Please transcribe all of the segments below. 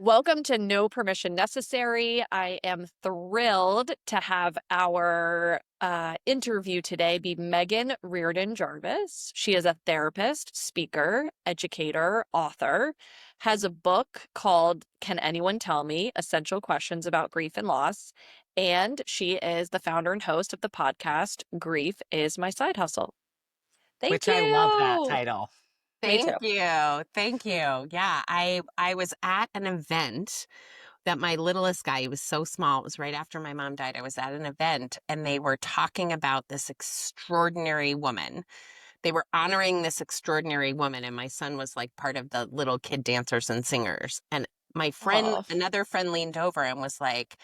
Welcome to No Permission Necessary. I am thrilled to have our interview today be Meghan Reardon Jarvis. She is a therapist, speaker, educator, author, has a book called Can Anyone Tell Me? Essential Questions About Grief and Loss. And she is the founder and host of the podcast, Grief is My Side Hustle. Thank Which I love that you. title. Me too. Thank you. Thank you. Yeah, I was at an event that my littlest guy, he was so small. It was right after my mom died. I was at an event and they were talking about this extraordinary woman. They were honoring this extraordinary woman, and my son was like part of the little kid dancers and singers. And my friend, Oh, another friend leaned over and was like,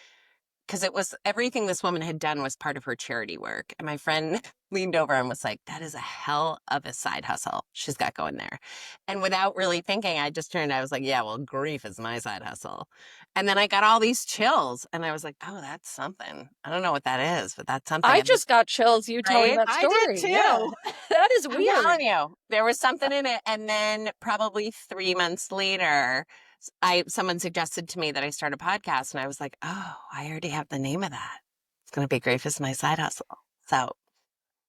because it was everything this woman had done was part of her charity work. And my friend leaned over and was like, that is a hell of a side hustle she's got going there. And without really thinking, I just turned, I was like, yeah, well, grief is my side hustle. And then I got all these chills and I was like, oh, that's something. I don't know what that is, but that's something. I And just got chills you telling right? that I did story. Yeah, too. that is I'm weird. telling you, there was something in it. And then probably 3 months later, someone suggested to me that I start a podcast, and I was like, oh, I already have the name of that. It's going to be Grief is My Side Hustle. So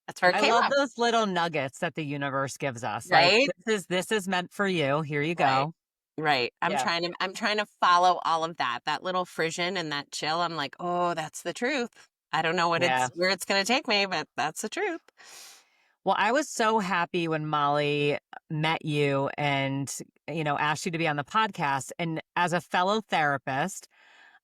that's where it I came love from. those little nuggets that the universe gives us. Like Right? this is meant for you. Here you Right. go. Right. Yeah. I'm trying to follow all of that. That little frisson and that chill. I'm like, oh, that's the truth. I don't know Yeah. where it's going to take me, but that's the truth. Well, I was so happy when Molly met you and, asked you to be on the podcast. And as a fellow therapist,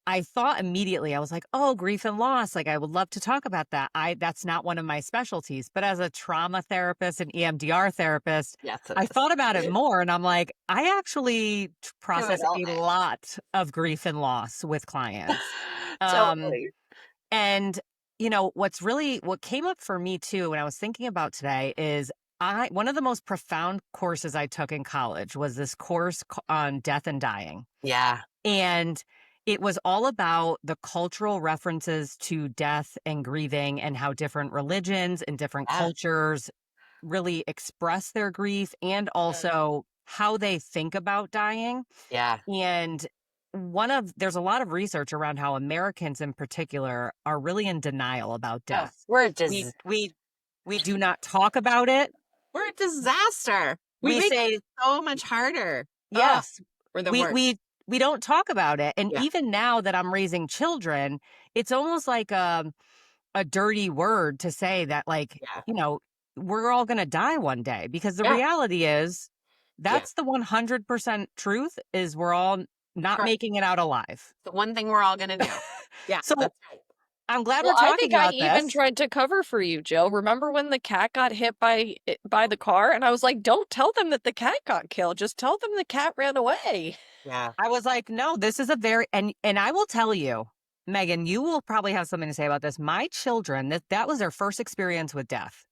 I thought immediately, I was like, oh, grief and loss. Like, I would love to talk about that. That's not one of my specialties. But as a trauma therapist and EMDR therapist, Yes, it I is. thought about it more and I'm like, I actually Do it process all a day. lot of grief and loss with clients. Um, Totally. and what came up for me too when I was thinking about today is one of the most profound courses I took in college was this course on death and dying. Yeah. And it was all about the cultural references to death and grieving and how different religions and different Yeah. cultures really express their grief and also how they think about dying. Yeah. And there's a lot of research around how Americans in particular are really in denial about Oh, death. We we we do not talk about it. we're a disaster. We We make say it so much harder. Oh, yes. we're the We worst. we we don't talk about it. And Yeah. even now that I'm raising children, it's almost like a dirty word to say that, like, Yeah. we're all going to die one day, because the Yeah. reality is Yeah. that's the 100% truth, is we're all not Correct. making it out alive. The one thing we're all gonna do. Yeah, So that's right. I'm glad we're Well, I talking think I about even this. tried to cover for you, Jill. Remember when the cat got hit by the car? And I was like, don't tell them that the cat got killed. Just tell them the cat ran away. Yeah. I was like, no, this is a very, and I will tell you, Megan, you will probably have something to say about this. My children, that was their first experience with death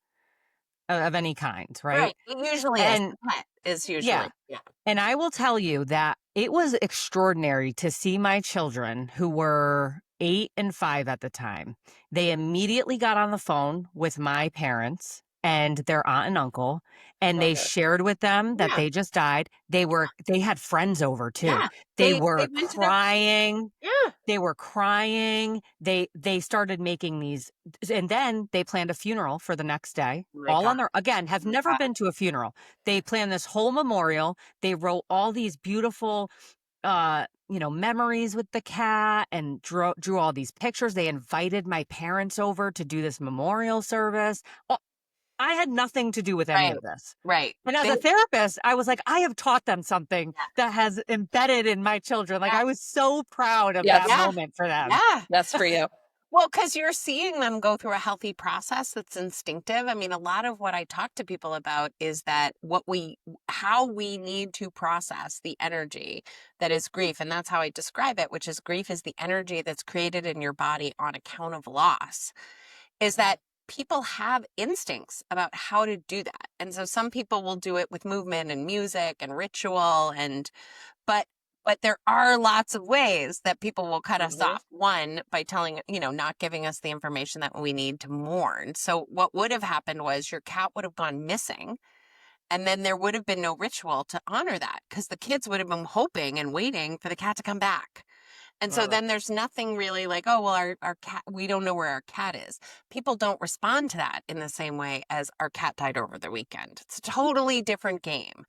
of any kind, right? Right. It usually is. And The pet is yeah, usually. Yeah. and I will tell you that it was extraordinary to see my children, who were 8 and 5 at the time. They immediately got on the phone with my parents and their aunt and uncle, and they Okay. shared with them that Yeah. they just died. They had friends over too. Yeah. They They were went to their crying. Yeah. They were crying. They started making these, and then they planned a funeral for the next day. Oh my All God. on their, again, have Oh my never God. been to a funeral. They planned this whole memorial. They wrote all these beautiful memories with the cat and drew all these pictures. They invited my parents over to do this memorial service. I had nothing to do with any Right. of this. Right. And as They a therapist, I was like, I have taught them something Yeah. that has embedded in my children. Like, Yeah. I was so proud of Yes. that Yeah. moment for them. Yeah. That's for you. Well, because you're seeing them go through a healthy process that's instinctive. I mean, a lot of what I talk to people about is that how we need to process the energy that is grief. And that's how I describe it, which is grief is the energy that's created in your body on account of loss, is that people have instincts about how to do that. And so some people will do it with movement and music and ritual but there are lots of ways that people will cut us off. One, by telling, not giving us the information that we need to mourn. So what would have happened was your cat would have gone missing. And then there would have been no ritual to honor that because the kids would have been hoping and waiting for the cat to come back. And so Ugh. then there's nothing really like, oh, well, our cat, we don't know where our cat is. People don't respond to that in the same way as our cat died over the weekend. It's a totally different game.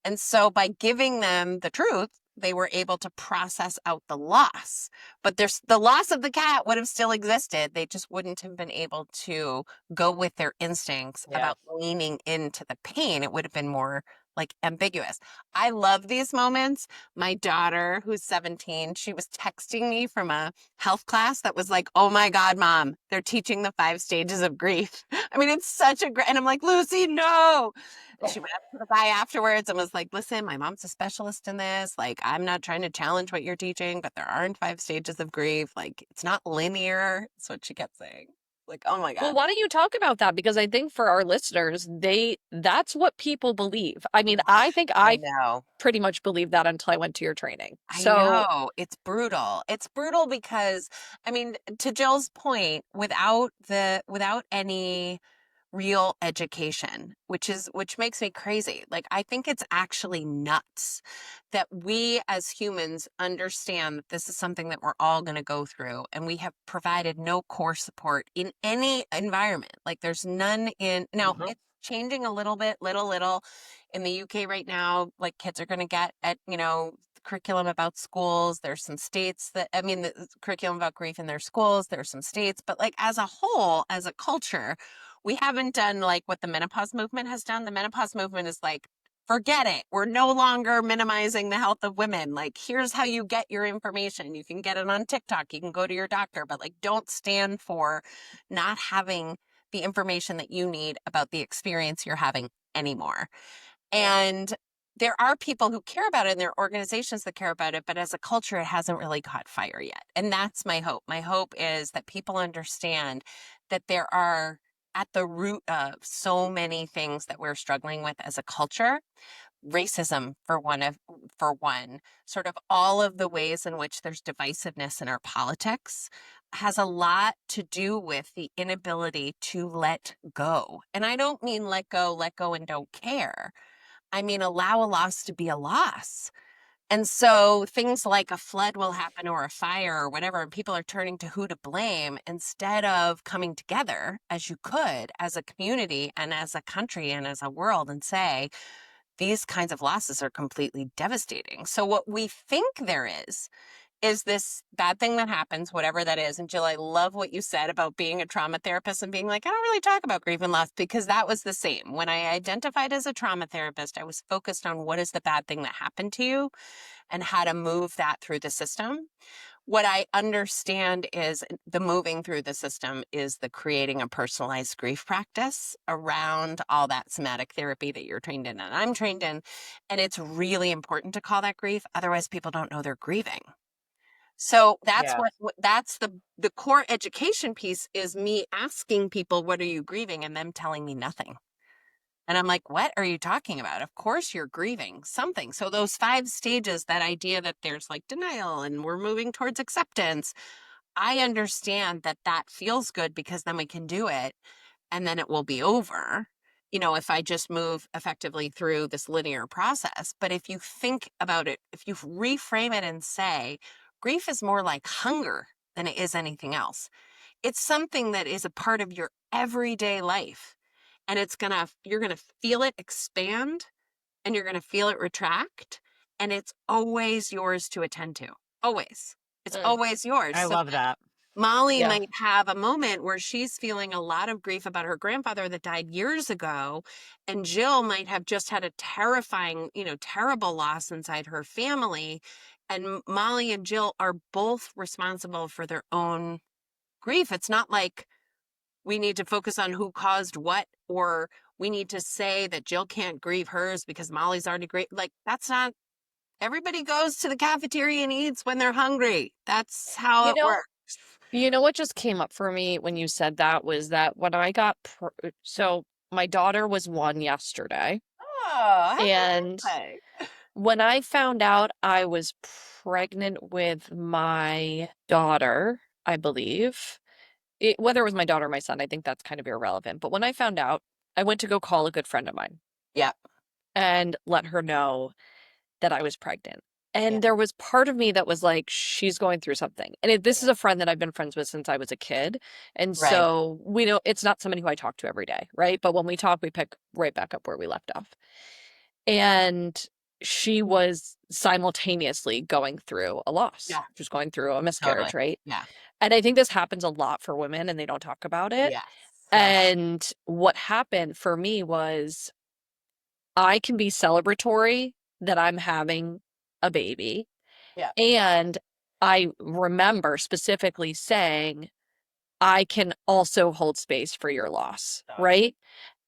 And so by giving them the truth, they were able to process out the loss. But there's the loss of the cat would have still existed. They just wouldn't have been able to go with their instincts Yeah. about leaning into the pain. It would have been more like ambiguous. I love these moments. My daughter, who's 17, she was texting me from a health class that was like, oh my God, mom, they're teaching the 5 stages of grief. I mean, it's such a great, and I'm like, Lucy, no. And she went up to the guy afterwards and was like, listen, my mom's a specialist in this. Like, I'm not trying to challenge what you're teaching, but there aren't 5 stages of grief. Like, it's not linear. That's what she kept saying. Like, oh my Well, God. why don't you talk about that? Because I think for our listeners, that's what people believe. I mean, I think I I know. pretty much believed that until I went to your training. I So, know. It's brutal. It's brutal because, I mean, to Jill's point, without any real education, which makes me crazy. Like, I think it's actually nuts that we as humans understand that this is something that we're all going to go through, and we have provided no core support in any environment. Like, there's none in now. Mhm. It's changing a little bit, little in the UK right now. Like, kids are going to get at curriculum about schools. There's some states that, I mean, the curriculum about grief in their schools. There's some states, but like as a whole, as a culture, we haven't done like what the menopause movement has done. The menopause movement is like, forget it. We're no longer minimizing the health of women. Like, here's how you get your information. You can get it on TikTok. You can go to your doctor, but like, don't stand for not having the information that you need about the experience you're having anymore. Yeah. And there are people who care about it and there are organizations that care about it, but as a culture, it hasn't really caught fire yet. And that's my hope. My hope is that people understand that there are at the root of so many things that we're struggling with as a culture, racism for one, sort of all of the ways in which there's divisiveness in our politics has a lot to do with the inability to let go. And I don't mean let go and don't care. I mean, allow a loss to be a loss. And so things like a flood will happen or a fire or whatever, and people are turning to who to blame instead of coming together as you could as a community and as a country and as a world and say, these kinds of losses are completely devastating. So what we think there is this bad thing that happens, whatever that is. And Jill, I love what you said about being a trauma therapist and being like, I don't really talk about grief and loss, because that was the same. When I identified as a trauma therapist, I was focused on what is the bad thing that happened to you and how to move that through the system. What I understand is the moving through the system is the creating a personalized grief practice around all that somatic therapy that you're trained in and I'm trained in. And it's really important to call that grief. Otherwise, people don't know they're grieving. So that's Yeah. that's the core education piece is me asking people, what are you grieving? And them telling me nothing. And I'm like, what are you talking about? Of course you're grieving something. So those 5 stages, that idea that there's like denial and we're moving towards acceptance, I understand that that feels good because then we can do it and then it will be over. If I just move effectively through this linear process. But if you think about it, if you reframe it and say, grief is more like hunger than it is anything else. It's something that is a part of your everyday life. And you're gonna feel it expand and you're gonna feel it retract. And it's always yours to attend to. Always. It's mm, always yours. I So love that. Molly yeah. might have a moment where she's feeling a lot of grief about her grandfather that died years ago. And Jill might have just had a terrifying, terrible loss inside her family. And Molly and Jill are both responsible for their own grief. It's not like we need to focus on who caused what, or we need to say that Jill can't grieve hers because Molly's already grieved. Like, that's not, everybody goes to the cafeteria and eats when they're hungry. That's how You it know, works. you know what just came up for me when you said that was that when I got so my daughter was 1 yesterday, Oh, happy and birthday. when I found out I was pregnant with my daughter, I believe, whether it was my daughter or my son, I think that's kind of irrelevant. But when I found out, I went to go call a good friend of mine. Yep. and let her know that I was pregnant. Yeah. And there was part of me that was like, she's going through something. And this is a friend that I've been friends with since I was a kid. And Right. so we know it's not somebody who I talk to every day, right? But when we talk, we pick right back up where we left off. And she was simultaneously going through a loss. Yeah. She was going through a Totally. miscarriage, right? Yeah. And I think this happens a lot for women and they don't talk about it. Yes. Yes. And what happened for me was I can be celebratory that I'm having a baby. Yeah. And I remember specifically saying, I can also hold space for your loss, right?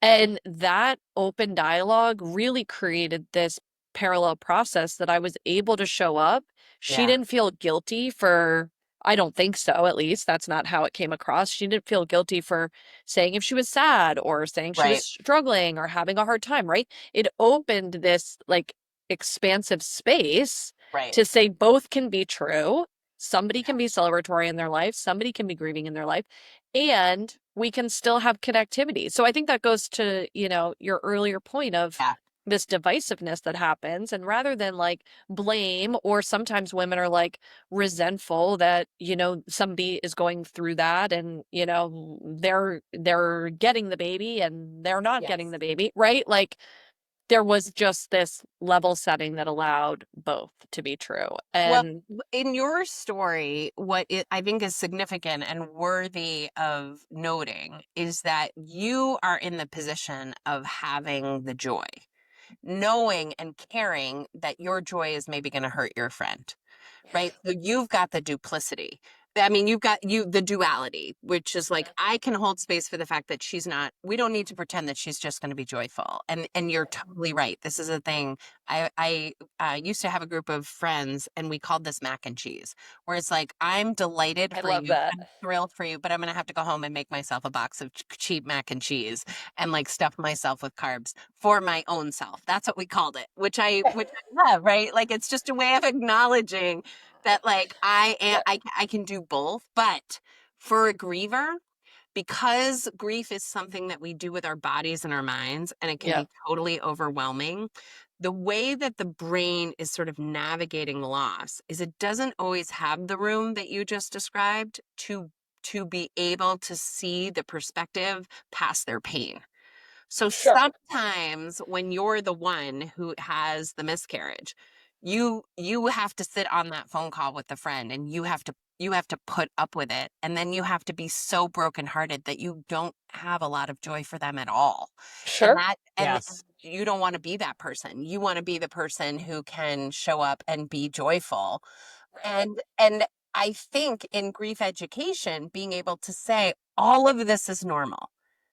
And that open dialogue really created this parallel process that I was able to show up. She Yeah. didn't feel guilty for, I don't think so, at least. That's not how it came across. She didn't feel guilty for saying if she was sad or saying she was Right. struggling or having a hard time, right? It opened this like expansive space Right. to say both can be true. Somebody can be celebratory in their life, somebody can be grieving in their life, and we can still have connectivity. So I think that goes to, your earlier point of Yeah. this divisiveness that happens. And rather than like blame, or sometimes women are like resentful that, somebody is going through that and, they're getting the baby and they're not getting Yes. the baby, right? Like there was just this level setting that allowed both to be true. Well, And in your story, I think is significant and worthy of noting is that you are in the position of having the joy, knowing and caring that your joy is maybe going to hurt your friend. Right? So you've got the duplicity. I mean, you've got the duality, which is like, I can hold space for the fact that we don't need to pretend that she's just going to be joyful. And you're totally right. This is a thing. I used to have a group of friends and we called this mac and cheese, where it's like, I'm delighted I for love you. that. I'm thrilled for you, but I'm going to have to go home and make myself a box of cheap mac and cheese and like stuff myself with carbs for my own self. That's what we called it, which I love, right? Like, it's just a way of acknowledging that like Yeah. I can do both. But for a griever, because grief is something that we do with our bodies and our minds, and it can Yeah. be totally overwhelming, the way that the brain is sort of navigating loss is it doesn't always have the room that you just described to be able to see the perspective past their pain. So Sure. sometimes when you're the one who has the miscarriage, you have to sit on that phone call with the friend and you have to put up with it, and then you have to be so brokenhearted that you don't have a lot of joy for them at all. And Sure. that and Yes. you don't want to be that person. You want to be the person who can show up and be joyful. And I think in grief education, being able to say all of this is normal.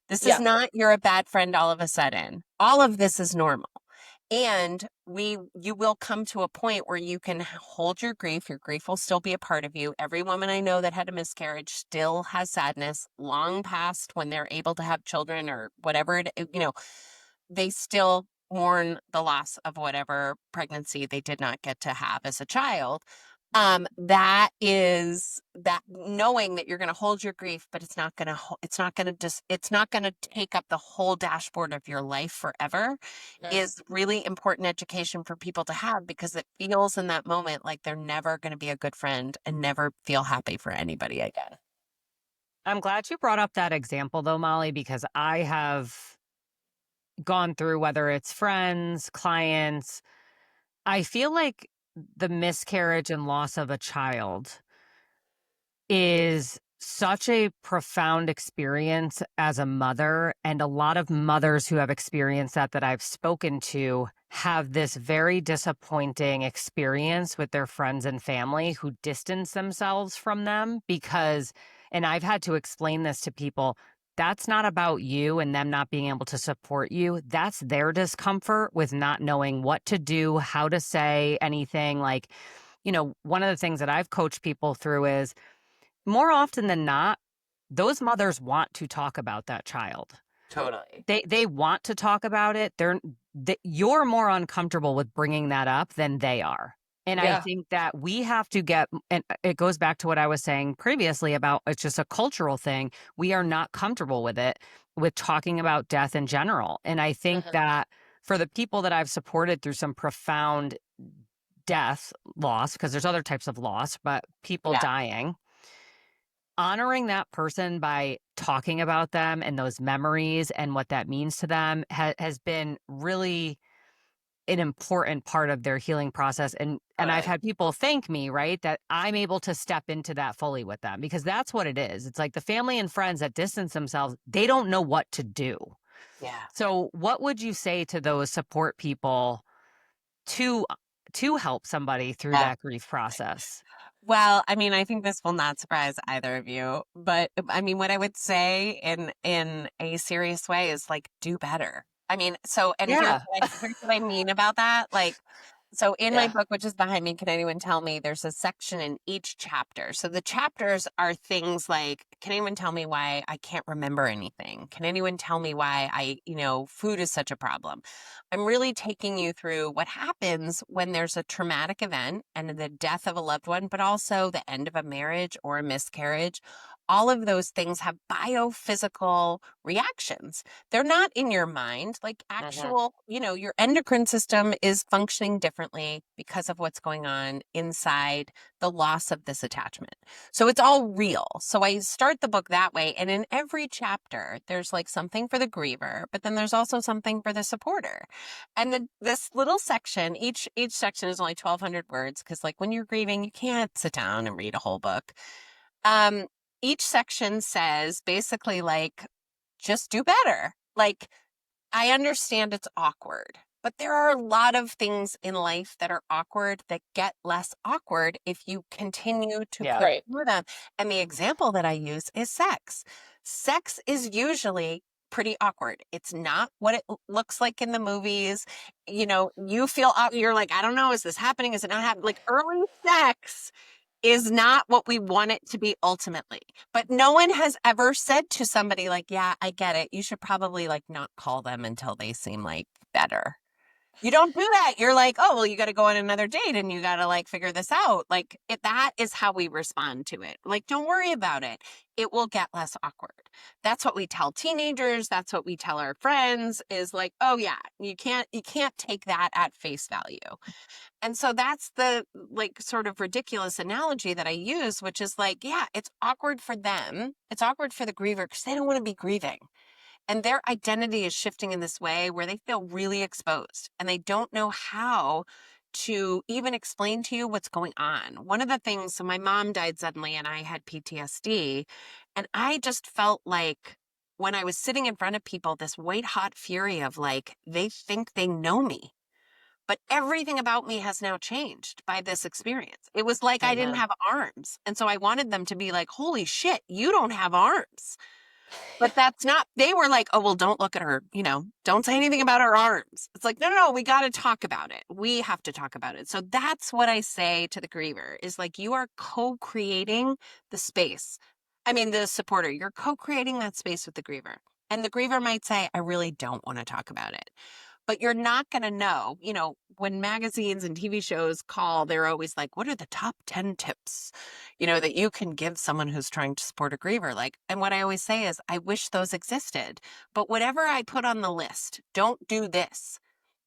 This is Yeah. not you're a bad friend all of a sudden. All of this is normal. And you will come to a point where you can hold your grief. Your grief will still be a part of you. Every woman I know that had a miscarriage still has sadness long past when they're able to have children or whatever they still mourn the loss of whatever pregnancy they did not get to have as a child. That is that knowing that you're going to hold your grief, but it's not going to take up the whole dashboard of your life forever is really important education for people to have, because it feels in that moment like they're never going to be a good friend and never feel happy for anybody again. I'm glad you brought up that example though, Molly, because I have gone through, whether it's friends, clients, I feel like the miscarriage and loss of a child is such a profound experience as a mother. And a lot of mothers who have experienced that I've spoken to have this very disappointing experience with their friends and family who distance themselves from them because, and I've had to explain this to people, that's not about you and them not being able to support you. That's their discomfort with not knowing what to do, how to say anything. Like, one of the things that I've coached people through is more often than not, those mothers want to talk about that child. Totally. They want to talk about it. You're more uncomfortable with bringing that up than they are. And I Yeah. think that we have to and it goes back to what I was saying previously about it's just a cultural thing. We are not comfortable with talking about death in general. And I think Uh-huh. that for the people that I've supported through some profound death, loss, because there's other types of loss, but people Yeah. dying, honoring that person by talking about them and those memories and what that means to them has been really an important part of their healing process. And I've Totally. had people thank me, right, that I'm able to step into that fully with them, because that's what it is. It's like the family and friends that distance themselves, they don't know what to do. Yeah. So what would you say to those support people to help somebody through Yeah. that grief process? Well, I mean, I think this will not surprise either of you, but I mean, what I would say in a serious way is like do better. I mean, so and Yeah. here's what I mean about that. Like, so in my Yeah. book, which is behind me, Can Anyone Tell Me? There's a section in each chapter. So the chapters are things like, can anyone tell me why I can't remember anything? Can anyone tell me why food is such a problem? I'm really taking you through what happens when there's a traumatic event and the death of a loved one, but also the end of a marriage or a miscarriage. All of those things have biophysical reactions. They're not in your mind, like Mhm. actual, your endocrine system is functioning differently because of what's going on inside the loss of this attachment. So it's all real. So I start the book that way. And in every chapter, there's like something for the griever, but then there's also something for the supporter. And then this little section, each section is only 1,200 words, because like when you're grieving, you can't sit down and read a whole book. Um, each section says basically like, just do better. Like, I understand it's awkward, but there are a lot of things in life that are awkward that get less awkward if you continue to Yeah. push Right. through them. And the example that I use is sex. Sex is usually pretty awkward. It's not what it looks like in the movies. You feel, you're like, I don't know, is this happening? Is it not happening? Like early sex is not what we want it to be ultimately. But no one has ever said to somebody like, yeah, I get it. You should probably like not call them until they seem like better. You don't do that. You're like, oh, well, you got to go on another date and you got to like figure this out. Like that is how we respond to it. Like, don't worry about it. It will get less awkward. That's what we tell teenagers. That's what we tell our friends is like, oh yeah, you can't take that at face value. And so that's the like sort of ridiculous analogy that I use, which is like, yeah, it's awkward for them. It's awkward for the griever because they don't want to be grieving. And their identity is shifting in this way where they feel really exposed and they don't know how to even explain to you what's going on. One of the things, so my mom died suddenly and I had PTSD, and I just felt like when I was sitting in front of people, this white hot fury of like, they think they know me. But everything about me has now changed by this experience. It was like I didn't Mhm. have arms. And so I wanted them to be like, holy shit, you don't have arms. But that's not, they were like, oh, well, don't look at her, don't say anything about her arms. It's like, no, we got to talk about it. We have to talk about it. So that's what I say to the griever is like, you are co-creating the space. I mean, the supporter, you're co-creating that space with the griever. And the griever might say, I really don't want to talk about it. But you're not going to know, when magazines and TV shows call, they're always like, what are the top 10 tips, that you can give someone who's trying to support a griever? Like, and what I always say is, I wish those existed. But whatever I put on the list, don't do this.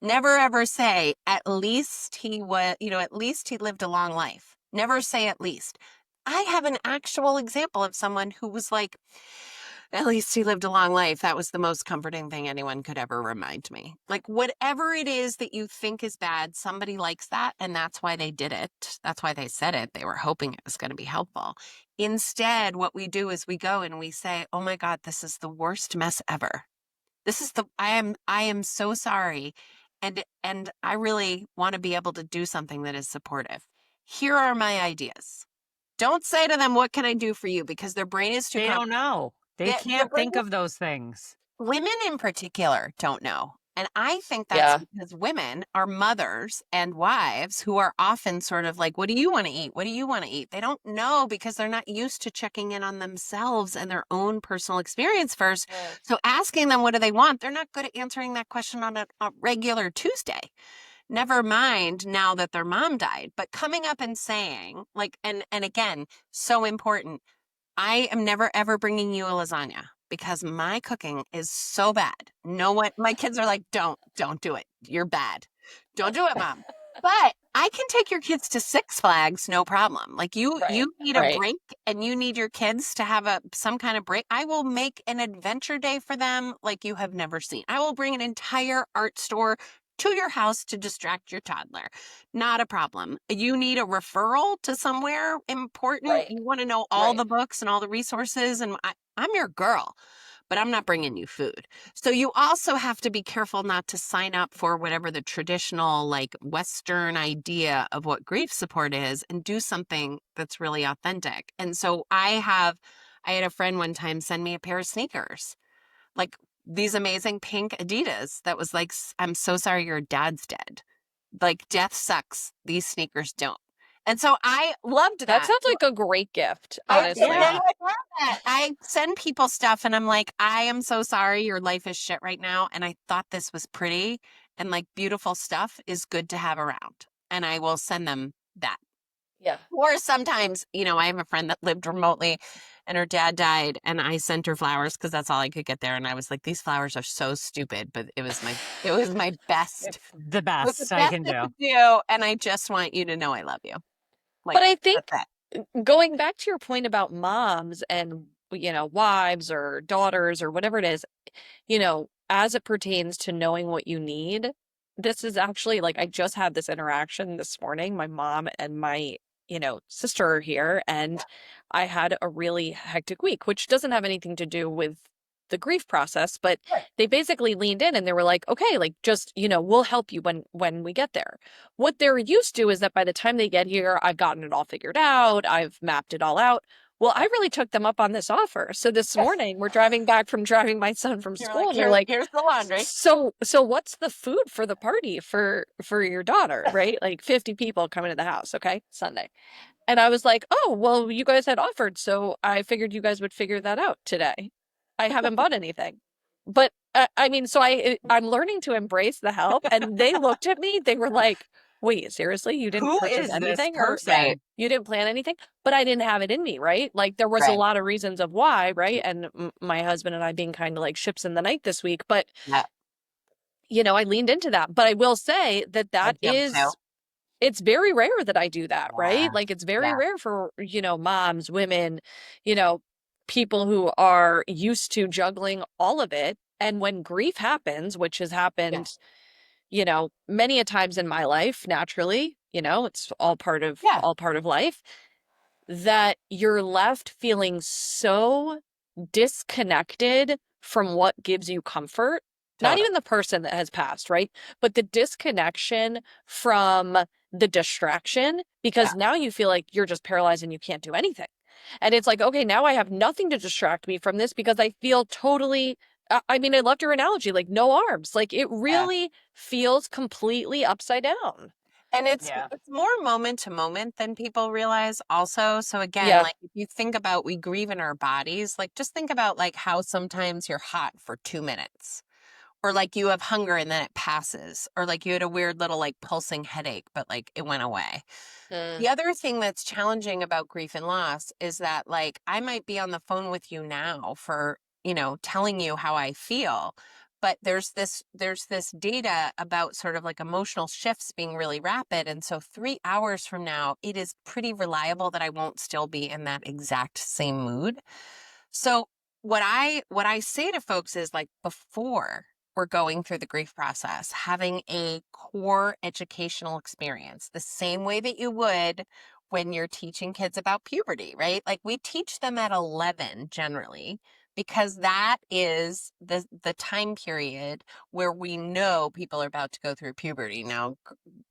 Never ever say, at least he was, at least he lived a long life. Never say at least. I have an actual example of someone who was like, at least he lived a long life. That was the most comforting thing anyone could ever remind me. Like, whatever it is that you think is bad, somebody likes that. And that's why they did it. That's why they said it. They were hoping it was going to be helpful. Instead, what we do is we go and we say, oh my God, this is the worst mess ever. I am so sorry. And I really want to be able to do something that is supportive. Here are my ideas. Don't say to them, what can I do for you? Because their brain is too They don't know. They the can't brain think of those things. Women in particular don't know. And I think that's Yeah. because women are mothers and wives who are often sort of like, what do you want to eat? What do you want to eat? They don't know because they're not used to checking in on themselves and their own personal experience first. Mm. So asking them, what do they want? They're not good at answering that question on a regular Tuesday. Never mind now that their mom died, but coming up and saying like, and again, so important. I am never ever bringing you a lasagna. because my cooking is so bad. No one, my kids are like, don't do it. You're bad. Don't do it, Mom. But I can take your kids to Six Flags, no problem. Like you need a Right. break and you need your kids to have some kind of break. I will make an adventure day for them like you have never seen. I will bring an entire art store to your house to distract your toddler. Not a problem. You need a referral to somewhere important. Right. You want to know all the books and all the resources, and I'm your girl, but I'm not bringing you food. So you also have to be careful not to sign up for whatever the traditional, like, Western idea of what grief support is and do something that's really authentic. And so I had a friend one time send me a pair of sneakers, like these amazing pink Adidas that was like, I'm so sorry your dad's dead. Like, death sucks. These sneakers don't. And so I loved That that. sounds like a great gift, I honestly. Yeah. love that. I send people stuff and I'm like, I am so sorry your life is shit right now. And I thought this was pretty, and like beautiful stuff is good to have around. And I will send them that. Yeah. Or sometimes, I have a friend that lived remotely and her dad died and I sent her flowers because that's all I could get there. And I was like, these flowers are so stupid, but it was my best. It's the It was the best I best can I do. could do. And I just want you to know I love you. Like, But I think that's going back to your point about moms and, wives or daughters or whatever it is, as it pertains to knowing what you need, this is actually like I just had this interaction this morning. My mom and my, sister are here, and I had a really hectic week, which doesn't have anything to do with the grief process, but they basically leaned in and they were like, okay, like just, we'll help you when we get there. What they're used to is that by the time they get here, I've gotten it all figured out, I've mapped it all out. Well, I really took them up on this offer. So this morning we're driving back from driving my son from You're school, like, and they're like, here's the laundry. so what's the food for the party for your daughter, right? Like 50 people coming to the house, okay? Sunday. And I was like, oh, well, you guys had offered, so I figured you guys would figure that out today. I haven't bought anything. But I mean, so I'm learning to embrace the help. And they looked at me, they were like, wait, seriously, you didn't Who purchase is this anything, or person? you didn't plan anything? But I didn't have it in me, right? Like there was a Right. lot of reasons of why, right? And my husband and I being kind of like ships in the night this week, but Yeah. I leaned into that. But I will say that I jumped out. it's very rare that I do that, right? Yeah. Like it's very Yeah. rare for, moms, women, you know, people who are used to juggling all of it. And when grief happens, which has happened, many a times in my life, naturally, it's Yeah. all part of life, that you're left feeling so disconnected from what gives you comfort. Not Totally. even the person that has passed, right? But the disconnection from the distraction, because Yeah. now you feel like you're just paralyzed and you can't do anything. And it's like, okay, now I have nothing to distract me from this because I feel totally, I mean, I loved your analogy, like no arms. Like it Yeah. really feels completely upside down. And it's Yeah. more moment to moment than people realize also. So again, Yeah. like if you think about we grieve in our bodies, like just think about like how sometimes you're hot for 2 minutes. Or like you have hunger and then it passes. Or like you had a weird little like pulsing headache, but like it went away. Mm. The other thing that's challenging about grief and loss is that like I might be on the phone with you now for, telling you how I feel, but there's this data about sort of like emotional shifts being really rapid, and so 3 hours from now it is pretty reliable that I won't still be in that exact same mood. So what I say to folks is like before we're going through the grief process, having a core educational experience, the same way that you would when you're teaching kids about puberty, right? Like we teach them at 11 generally because that is the time period where we know people are about to go through puberty. Now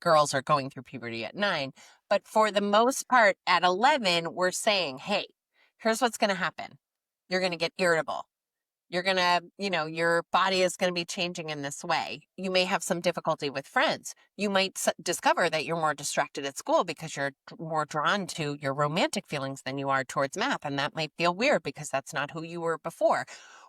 girls are going through puberty at 9, but for the most part at 11 we're saying, "Hey, here's what's going to happen. You're going to get irritable. You're going to, your body is going to be changing in this way. You may have some difficulty with friends. You might discover that you're more distracted at school because you're more drawn to your romantic feelings than you are towards math. And that might feel weird because that's not who you were before."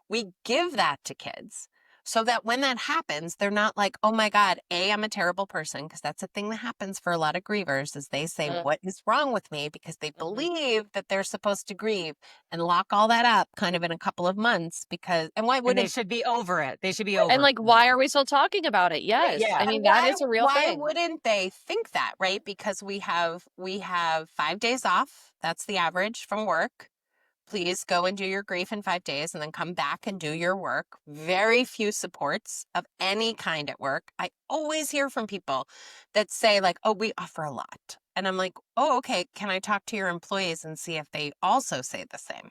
We give that to kids. so that when that happens, they're not like, oh my God, A, I'm a terrible person, because that's a thing that happens for a lot of grievers is they say, Mm, what is wrong with me? Because they mhm. believe that they're supposed to grieve and lock all that up kind of in a couple of months and why And they wouldn't should be over it. They should be And over like, it. why are we still talking about it? right? Yes. I Yeah. mean, And that is a real why thing. wouldn't they think that, right? Because we have 5 days off. That's the average from work. Please go and do your grief in 5 days and then come back and do your work. Very few supports of any kind at work. I always hear from people that say, like, oh, we offer a lot. And I'm like, oh, okay. Can I talk to your employees and see if they also say the same?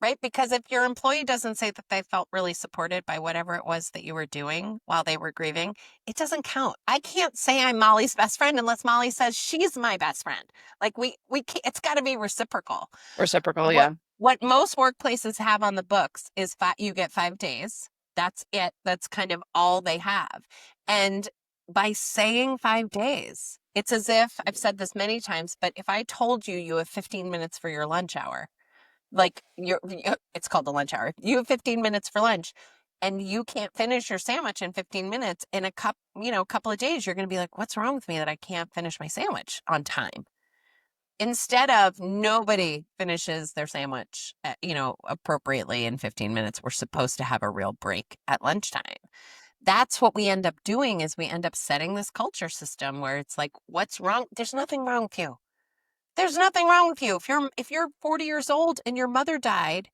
Right? Because if your employee doesn't say that they felt really supported by whatever it was that you were doing while they were grieving, it doesn't count. I can't say I'm Molly's best friend unless Molly says she's my best friend. Like we can't, it's got to be reciprocal. Reciprocal, What yeah. what most workplaces have on the books is you get 5 days. That's it. That's kind of all they have. And by saying 5 days, it's as if I've said this many times, but if I told you you have 15 minutes for your lunch hour, like it's called the lunch hour. You have 15 minutes for lunch and you can't finish your sandwich in 15 minutes in a couple of days, you're going to be like, what's wrong with me that I can't finish my sandwich on time? Instead of nobody finishes their sandwich, appropriately in 15 minutes. We're supposed to have a real break at lunchtime. That's what we end up doing is we end up setting this culture system where it's like, what's wrong? There's nothing wrong with you. There's nothing wrong with you. If you're 40 years old and your mother died,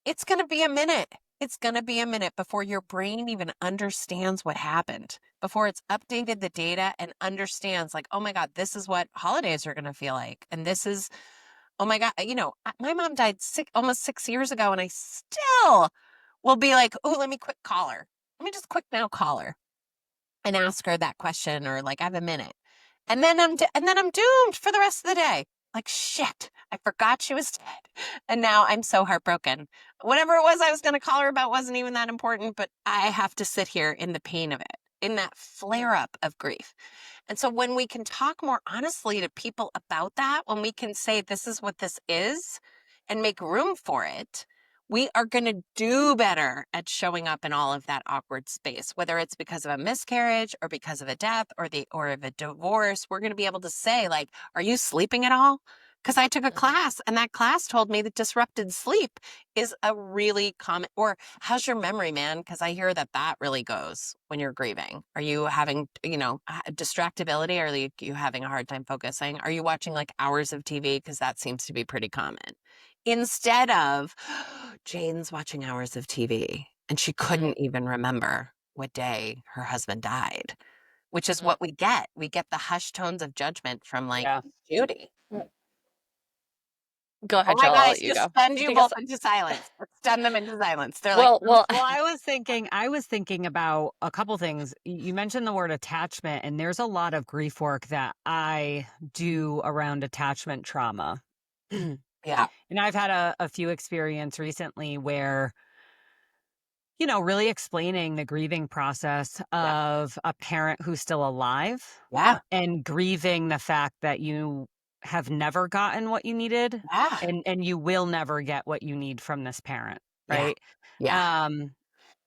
it's going to be a minute. It's going to be a minute before your brain even understands what happened, before it's updated the data and understands like, oh my God, this is what holidays are going to feel like. And this is, oh my God, my mom died almost 6 years ago and I still will be like, oh, let me quick call her. Let me just quick now call her and ask her that question or like I have a minute. And then I'm doomed for the rest of the day. Like shit, I forgot she was dead. And now I'm so heartbroken. Whatever it was I was going to call her about wasn't even that important, but I have to sit here in the pain of it, in that flare up of grief. And so when we can talk more honestly to people about that, when we can say this is what this is and make room for it, we are going to do better at showing up in all of that awkward space, whether it's because of a miscarriage or because of a death or of a divorce. We're going to be able to say like, are you sleeping at all? Because I took a Mhm. class and that class told me that disrupted sleep is a really common, or how's your memory, man? Because I hear that really goes when you're grieving. Are you having, distractibility? Are you having a hard time focusing? Are you watching like hours of TV? Because that seems to be pretty common. Instead of Jane's watching hours of TV and she Mhm. couldn't even remember what day her husband died, which is Mhm. what we get. We get the hushed tones of judgment from like Yeah. Judy. Go Oh ahead, my Jill. God, I'll I let you just go. stunned you Take us. both into silence. I stunned them into silence. They're like, Well, "Mm." well, Well, I was thinking about a couple things. You mentioned the word attachment, and there's a lot of grief work that I do around attachment trauma. And Yeah, I've had a few experience recently where, really explaining the grieving process yeah, of a parent who's still alive yeah, and grieving the fact that you have never gotten what you needed yeah, and you will never get what you need from this parent, yeah, right? yeah, Um,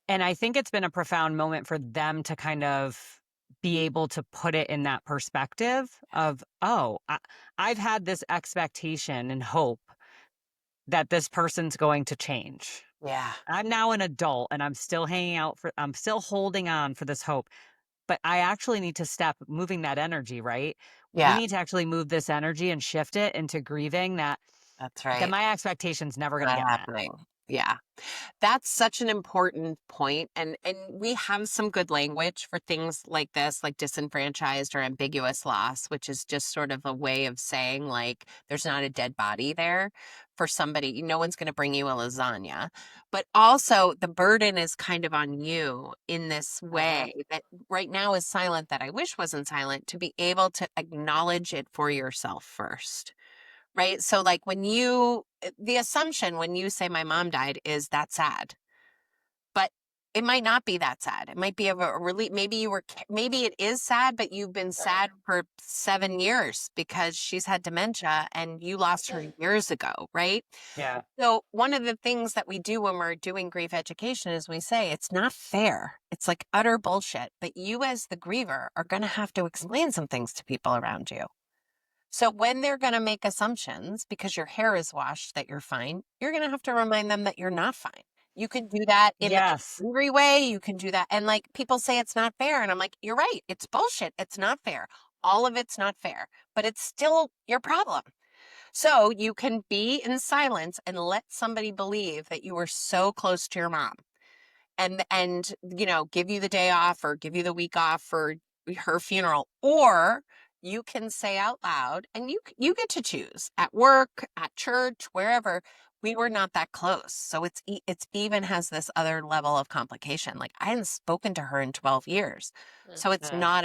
and I think it's been a profound moment for them to kind of be able to put it in that perspective of, oh, I've had this expectation and hope that this person's going to change. yeah, I'm now an adult and I'm still holding on for this hope, but I actually need to moving that energy, right? We yeah. need to actually move this energy and shift it into grieving That's that right. my expectation's never going to Not get met. happening. Yeah. That's such an important point, and we have some good language for things like this, like disenfranchised or ambiguous loss, which is just sort of a way of saying like there's not a dead body there for somebody. No one's going to bring you a lasagna, but also the burden is kind of on you in this Mhm. way that right now is silent, that I wish wasn't silent, to be able to acknowledge it for yourself first. Right? So like the assumption when you say my mom died is that's sad. But It might not be that sad. It might be of a relief. Maybe it is sad, but you've been sad for 7 years because she's had dementia and you lost her years ago, right? Yeah. So one of the things that we do when we're doing grief education is we say it's not fair. It's like utter bullshit. But you as the griever are going to have to explain some things to people around you. So when they're going to make assumptions because your hair is washed that you're fine, you're going to have to remind them that you're not fine. You can do that in an Yes. angry way. You can do that. And like people say it's not fair. And I'm like, you're right. It's bullshit. It's not fair. All of it's not fair, but it's still your problem. So you can be in silence and let somebody believe that you were so close to your mom and give you the day off or give you the week off for her funeral, or you can say out loud, and you get to choose at work, at church, wherever, we were not that close. So it's even has this other level of complication. Like I hadn't spoken to her in 12 years. So it's Mhm. not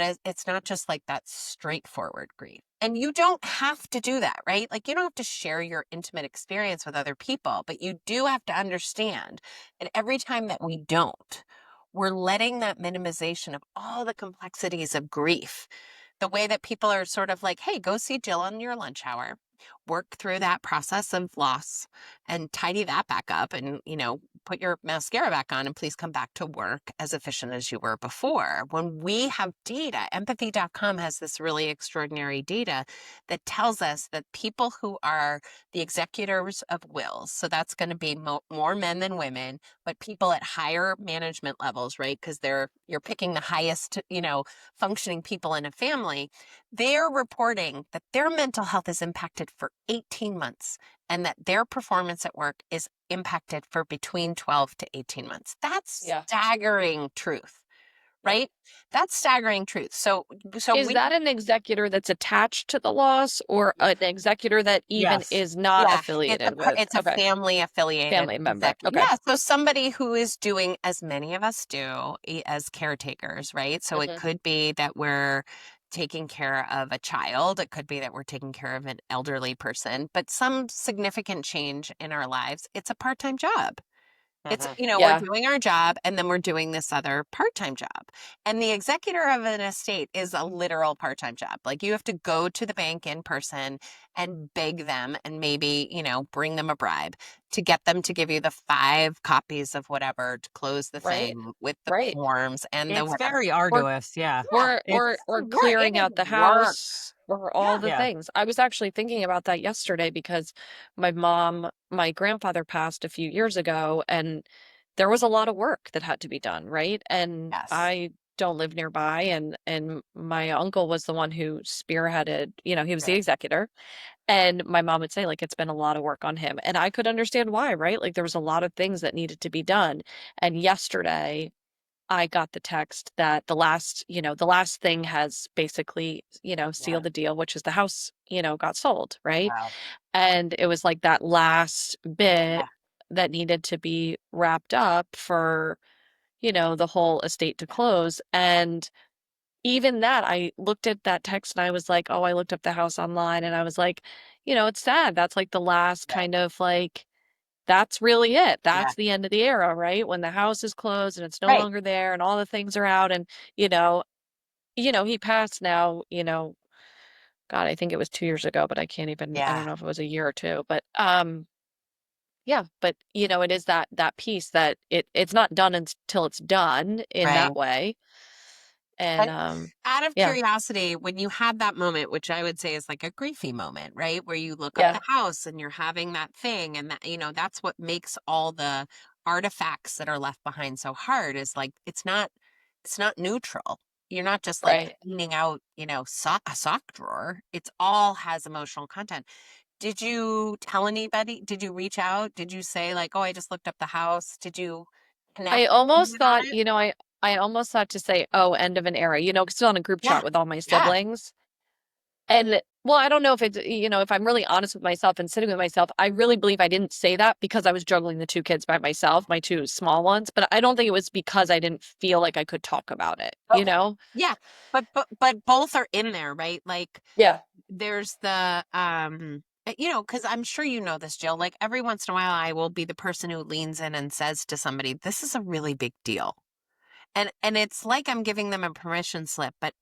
just like that straightforward grief. And you don't have to do that, right? Like you don't have to share your intimate experience with other people, but you do have to understand. And every time that we don't, we're letting that minimization of all the complexities of grief, the way that people are sort of like, hey, go see Jill on your lunch hour, work through that process of loss and tidy that back up and, put your mascara back on and please come back to work as efficient as you were before. When we have data, empathy.com has this really extraordinary data that tells us that people who are the executors of wills, so that's going to be more men than women, but people at higher management levels, right? Because you're picking the highest, functioning people in a family. They're reporting that their mental health is impacted for 18 months and that their performance at work is impacted for between 12 to 18 months. That's Yeah. staggering truth, right? That's staggering truth. So Is we that an executor that's attached to the loss or an executor that even Yes. is not yeah, affiliated with? it's a Okay. family affiliated Family member. executive. Okay. Yeah, so somebody who is doing, as many of us do, as caretakers, right? So it Hmm. could be that we're taking care of a child. It could be that we're taking care of an elderly person, but some significant change in our lives. It's a part-time job. It's, Mhm. we're Yeah. doing our job and then we're doing this other part-time job. And the executor of an estate is a literal part-time job. Like you have to go to the bank in person and beg them and maybe, bring them a bribe to get them to give you the 5 copies of whatever to close the Right. thing with the Right. forms and the It's whatever. very Or arduous. Yeah. Yeah, It's it's work. It clearing is out the work. house or all Yeah. the yeah. things. I was actually thinking about that yesterday because my grandfather passed a few years ago and there was a lot of work that had to be done, right? And Yes. I don't live nearby and my uncle was the one who spearheaded, he was the Right. executor. And my mom would say like it's been a lot of work on him. And I could understand why, right? Like there was a lot of things that needed to be done. And yesterday I got the text that the last thing has basically, Yeah. sealed the deal, which is the house, got sold, right? Wow. And it was like that last Yeah. bit that needed to be wrapped up for, the whole estate to close. And even that, I looked at that text and I was like, oh, I looked up the house online and I was like, it's sad. That's like the last Yeah. kind of like that's really it. Yeah. That's the end of the era, right? When the house is closed and it's no Right. longer there and all the things are out and, you know, he passed now, God, I think it was 2 years ago, but I don't Yeah. know if it was a year or two, but yeah, but it is that piece that it's not done until it's done in Right. that way. And But out of yeah, curiosity, when you had that moment, which I would say is like a griefy moment, right? Where you look up yeah, the house and you're having that thing, and that, that's what makes all the artifacts that are left behind so hard is like it's not neutral. You're not just like right. cleaning out, a sock drawer. It's all has emotional content. Did you tell anybody? Did you reach out? Did you say like, oh, I just looked up the house? Did you I connect with almost someone about thought, it? I almost thought to say, oh, end of an era, because still on a group Yeah. chat with all my Yeah. siblings. And well, I don't know if it's, if I'm really honest with myself and sitting with myself, I really believe I didn't say that because I was juggling the two kids by myself, my two small ones, but I don't think it was because I didn't feel like I could talk about it, you Okay. know? Yeah. But both are in there, right? Like Yeah. there's the you know, because I'm sure you know this, Jill, like every once in a while, I will be the person who leans in and says to somebody, this is a really big deal. And it's like I'm giving them a permission slip, but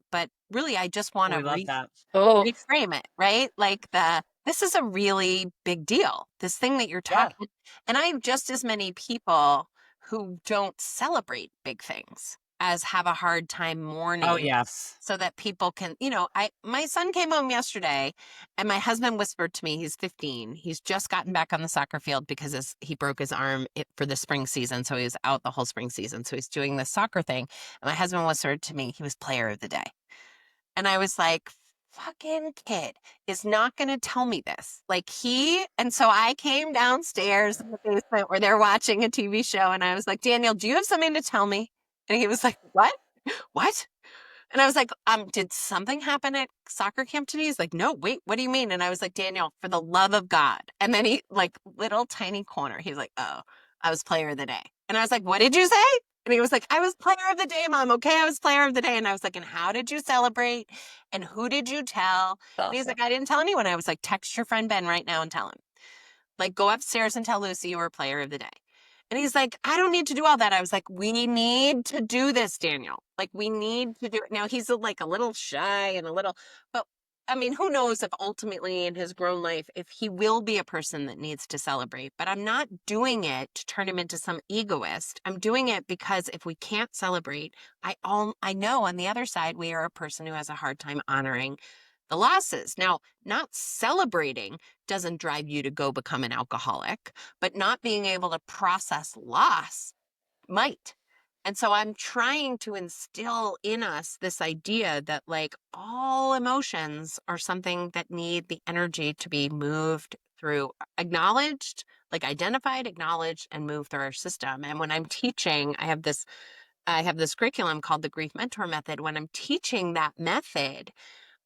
really I just want Oh, to we love that. Oh, reframe it, right? Like this is a really big deal. This thing that you're Yeah. talking, and I have just as many people who don't celebrate big things as have a hard time Oh, mourning yes. so that people can, you know, my son came home yesterday and my husband whispered to me, he's 15. He's just gotten back on the soccer field because he broke his arm for the spring season. So he was out the whole spring season. So he's doing the soccer thing. And my husband whispered to me, he was player of the day. And I was like, fucking kid is not going to tell me this. And so I came downstairs in the basement where they're watching a TV show. And I was like, Daniel, do you have something to tell me? And he was like, what? What? And I was like, did something happen at soccer camp today? He's like, no, wait, what do you mean? And I was like, Daniel, for the love of God. And then he, like, little tiny corner, he was like, oh, I was player of the day. And I was like, what did you say? And he was like, I was player of the day, Mom. Okay, I was player of the day. And I was like, and how did you celebrate? And who did you tell? And he's like, I didn't tell anyone. I was like, text your friend Ben right now and tell him. Like, go upstairs and tell Lucy you were player of the day. And he's like, I don't need to do all that. I was like, we need to do this, Daniel. Like, we need to do it. Now, he's like a little shy and a little, but I mean, who knows if ultimately in his grown life, if he will be a person that needs to celebrate. But I'm not doing it to turn him into some egoist. I'm doing it because if we can't celebrate, I know on the other side, we are a person who has a hard time honoring the losses. Now, not celebrating doesn't drive you to go become an alcoholic, but not being able to process loss might. And so I'm trying to instill in us this idea that like all emotions are something that need the energy to be moved through, acknowledged, like identified, acknowledged, and moved through our system. And when I'm teaching, I have this curriculum called the Grief Mentor Method. When I'm teaching that method,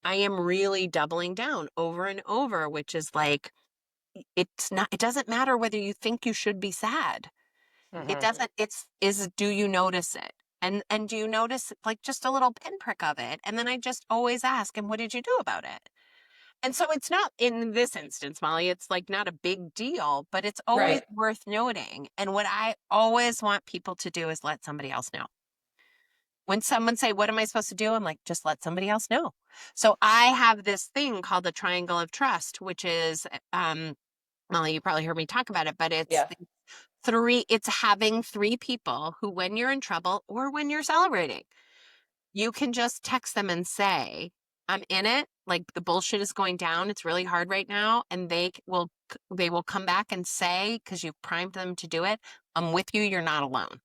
I am really doubling down over and over, which is like, it doesn't matter whether you think you should be sad. It doesn't, do you notice it? And do you notice like just a little pinprick of it? And then I just always ask, and what did you do about it? And so it's not in this instance, Molly, it's like not a big deal, but it's always right. worth noting. And what I always want people to do is let somebody else know. When someone say, what am I supposed to do? I'm like, just let somebody else know. So I have this thing called the triangle of trust, which is, Molly, you probably heard me talk about it, but Yeah. it's having three people who, when you're in trouble or when you're celebrating, you can just text them and say, I'm in it. Like the bullshit is going down. It's really hard right now. And they will come back and say, because you've primed them to do it, I'm with you. You're not alone.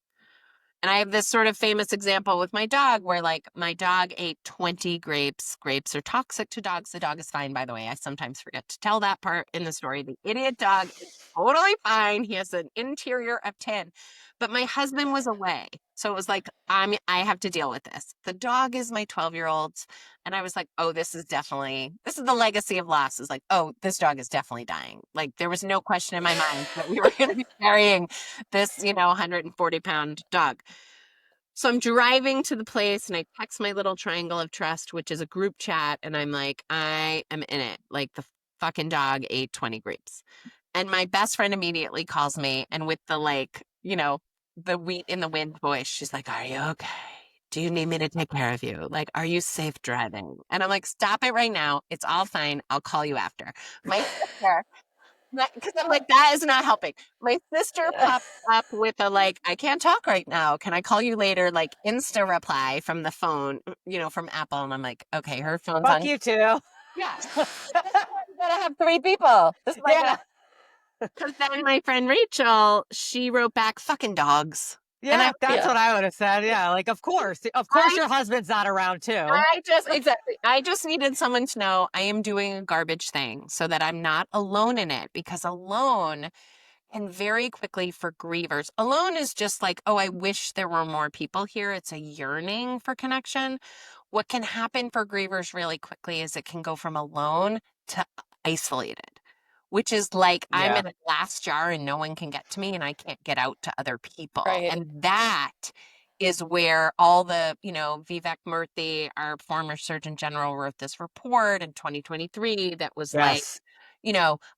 And I have this sort of famous example with my dog where like my dog ate 20 grapes. Grapes are toxic to dogs. The dog is fine, by the way. I sometimes forget to tell that part in the story. The idiot dog is totally fine. He has an interior of 10. But my husband was away. So it was like, I have to deal with this. The dog is my 12-year-old's. And I was like, oh, this is the legacy of loss. Is like, oh, this dog is definitely dying. Like there was no question in my mind that we were going to be carrying this, 140-pound dog. So I'm driving to the place and I text my little triangle of trust, which is a group chat. And I'm like, I am in it. Like the fucking dog ate 20 grapes. And my best friend immediately calls me and with the the wheat in the wind voice, she's like, are you okay? Do you need me to take care of you? Like, are you safe driving? And I'm like, stop it right now. It's all fine. I'll call you after. My sister, because I'm like, that is not helping. My sister popped up with a like, I can't talk right now. Can I call you later? Like Insta reply from the phone, from Apple. And I'm like, okay, her phone's Fuck on. you too. Yeah. This is why you gotta have three people. This is Yeah. like, because then my friend Rachel, she wrote back, fucking dogs. And Yeah, that's Yeah. what I would have said. Yeah, like of course I, your husband's not around too. I just needed someone to know I am doing a garbage thing so that I'm not alone in it, because alone can very quickly, for grievers, alone is just like, oh, I wish there were more people here. It's a yearning for connection. What can happen for grievers really quickly is it can go from alone to isolated, which is like I'm Yeah. in a glass jar and no one can get to me and I can't get out to other people. Right. And that is where all the, Vivek Murthy, our former Surgeon General, wrote this report in 2023 that was like, Yes.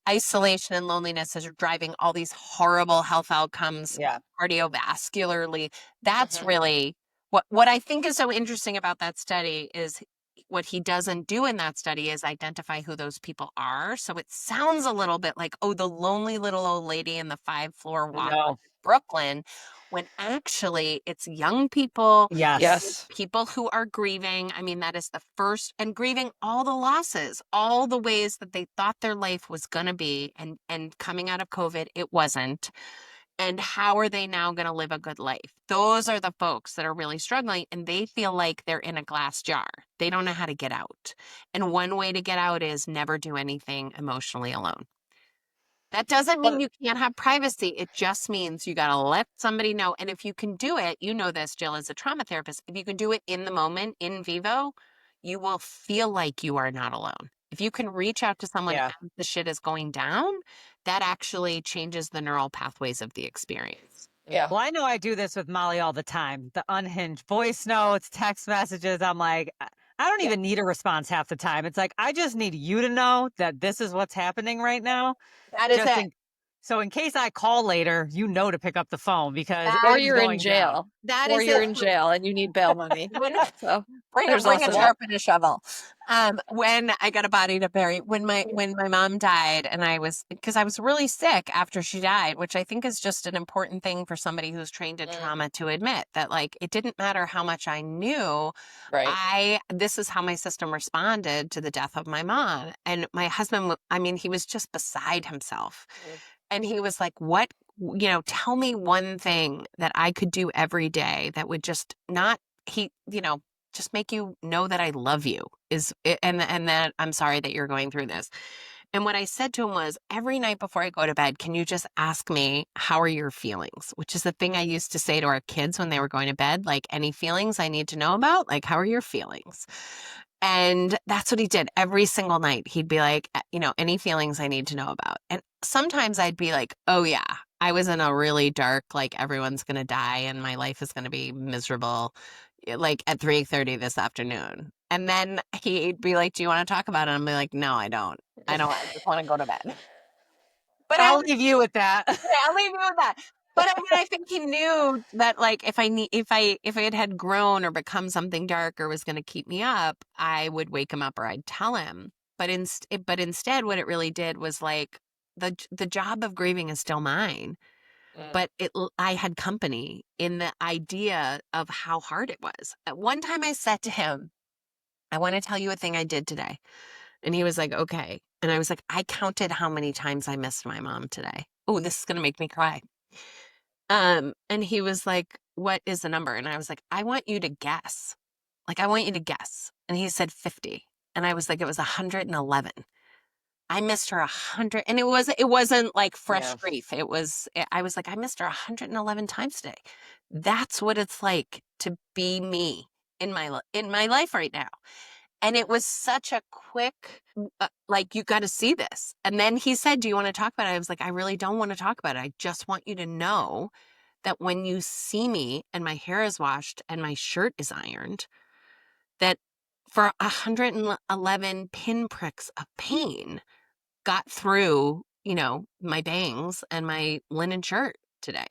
isolation and loneliness is driving all these horrible health outcomes Yeah. cardiovascularly. That's Mhm. really what I think is so interesting about that study is what he doesn't do in that study is identify who those people are. So it sounds a little bit like, oh, the lonely little old lady in the 5-floor walk No. in Brooklyn, when actually it's young people, Yes. Yes. people who are grieving. I mean, that is the first, and grieving all the losses, all the ways that they thought their life was going to be. And coming out of COVID, it wasn't. And how are they now going to live a good life? Those are the folks that are really struggling, and they feel like they're in a glass jar. They don't know how to get out. And one way to get out is never do anything emotionally alone. That doesn't mean Well, you can't have privacy. It just means you got to let somebody know. And if you can do it, you know this, Jill, as a trauma therapist, if you can do it in the moment, in vivo, you will feel like you are not alone. If you can reach out to someone yeah. as the shit is going down, that actually changes the neural pathways of the experience. Yeah. Well, I know I do this with Molly all the time. The unhinged voice notes, text messages. I'm like, I don't Yeah. even need a response half the time. It's like, I just need you to know that this is what's happening right now. That is Just it. in so in case I call later, you know to pick up the phone because Or it's you're in going down. jail. That Or is you're it. in jail and you need bail money. So Bring there's a also that. sharp and a shovel. When I got a body to bury, when my mom died, and because I was really sick after she died, which I think is just an important thing for somebody who's trained in trauma to admit that, like, it didn't matter how much I knew. Right. This is how my system responded to the death of my mom. And my husband, I mean, he was just beside himself. And he was like, tell me one thing that I could do every day that would just not, just make you know that I love you and that I'm sorry that you're going through this. And what I said to him was, every night before I go to bed, can you just ask me, how are your feelings? Which is the thing I used to say to our kids when they were going to bed, like, any feelings I need to know about, like, how are your feelings? And that's what he did every single night. He'd be like, any feelings I need to know about. And sometimes I'd be like, oh yeah, I was in a really dark, like, everyone's going to die and my life is going to be miserable, like at 3:30 this afternoon. And then he'd be like, do you want to talk about it? And I'd be like, no, I don't. I just want to go to bed. But I'll leave you with that. I'll leave you with that. But I mean, I think he knew that, like, if I had grown or become something dark or was going to keep me up, I would wake him up or I'd tell him. But instead, what it really did was, like, the job of grieving is still mine. But I had company in the idea of how hard it was. At one time, I said to him, I want to tell you a thing I did today. And he was like, okay. And I was like, I counted how many times I missed my mom today. Oh, this is going to make me cry. And he was like, what is the number? And I was like, I want you to guess. Like, I want you to guess. And he said 50. And I was like, it was 111. I missed her 100. And it wasn't like fresh grief. I was like, I missed her 111 times today. That's what it's like to be me in my life right now. And it was such a quick, like, you got to see this. And then he said, do you want to talk about it? I was like, I really don't want to talk about it. I just want you to know that when you see me and my hair is washed and my shirt is ironed, that for 111 pinpricks of pain got through, my bangs and my linen shirt today.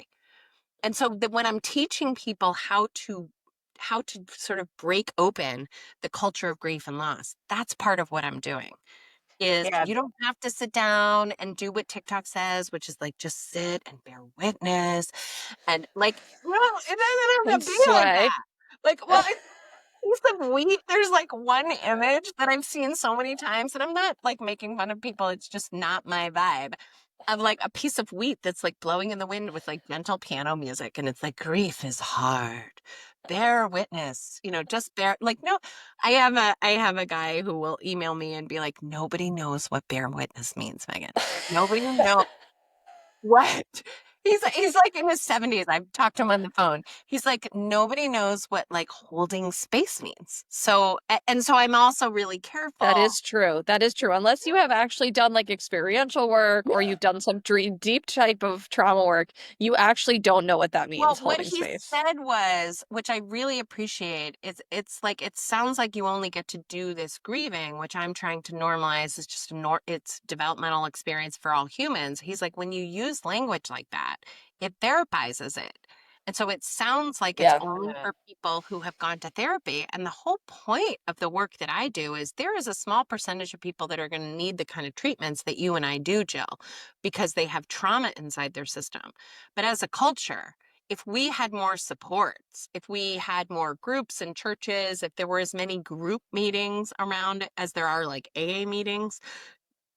And so that when I'm teaching people how to sort of break open the culture of grief and loss, that's part of what I'm doing. Is Yeah. you don't have to sit down and do what TikTok says, which is like, just sit and bear witness. And, like, no, it doesn't have And to be like sway. that. Like, well, piece of wheat, there's like one image that I've seen so many times, and I'm not like making fun of people. It's just not my vibe, of like a piece of wheat that's like blowing in the wind with like gentle piano music. And it's like, grief is hard. Bear witness, just bear, like, no, I have a guy who will email me and be like, nobody knows what bear witness means, Megan. Nobody knows what He's like in his 70s. I've talked to him on the phone. He's like, nobody knows what like holding space means. So, and so I'm also really That careful. is true. That is true. Unless you have actually done like experiential work or you've done some deep type of trauma work, you actually don't know what that Well, means, what holding he space. said was, which I really appreciate, is it's like it sounds like you only get to do this grieving, which I'm trying to normalize is just it's developmental experience for all humans. He's like, when you use language like that, it therapizes it. And so it sounds like it's Yeah. only for people who have gone to therapy. And the whole point of the work that I do is there is a small percentage of people that are going to need the kind of treatments that you and I do, Jill, because they have trauma inside their system. But as a culture, if we had more supports, if we had more groups and churches, if there were as many group meetings around as there are like AA meetings,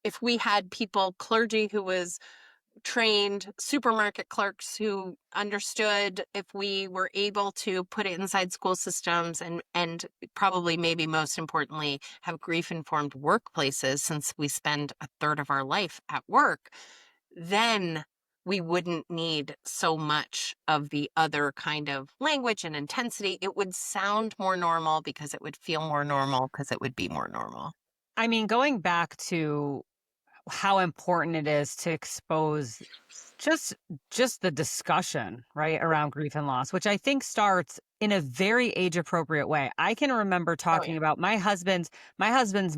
if we had people, clergy who was trained, supermarket clerks who understood, if we were able to put it inside school systems and probably maybe most importantly have grief informed workplaces, since we spend a third of our life at work, then we wouldn't need so much of the other kind of language and intensity. It would sound more normal because it would feel more normal because it would be more normal. I mean, going back to how important it is to expose just just the discussion, right, around grief and loss, which I think starts in a very age appropriate way. I can remember Oh yeah. talking about my husband's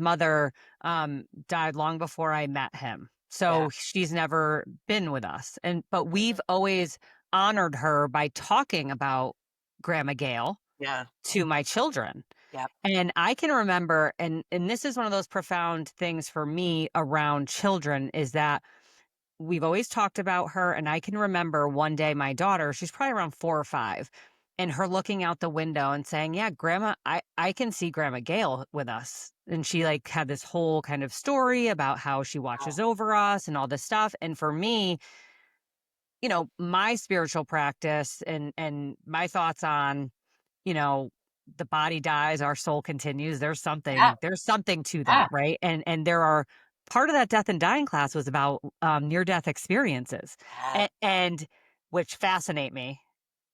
mother died long before I met him. Yeah. So she's never been with us. But Mhm. we've always honored her by talking about Grandma Gail Yeah. to my children. Yep. And I can remember, and this is one of those profound things for me around children, is that we've always talked about her. And I can remember one day my daughter, she's probably around 4 or 5, and her looking out the window and saying, yeah, grandma, I can see Grandma Gail with us. And she like had this whole kind of story about how she watches over us and all this stuff. And for me, my spiritual practice and my thoughts on, you know, the body dies, our soul continues. Yeah. There's something to Yeah. that, right? And there are part of that death and dying class was about near death experiences, Yeah. and which fascinate me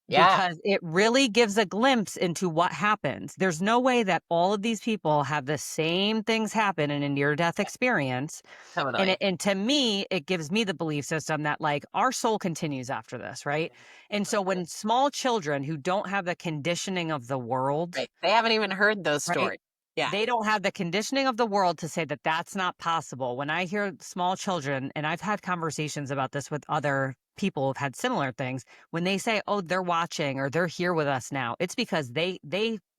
Yeah. because it really gives a glimpse into what happens. There's no way that all of these people have the same things happen in a near death experience. Totally. And to me, it gives me the belief system that like our soul continues after this, right? And so when small children who don't have the conditioning of the world, Right. They haven't even heard those right? stories. Yeah. They don't have the conditioning of the world to say that that's not possible. When I hear small children, and I've had conversations about this with other people who've had similar things, when they say, "Oh, they're watching or they're here with us now," it's because they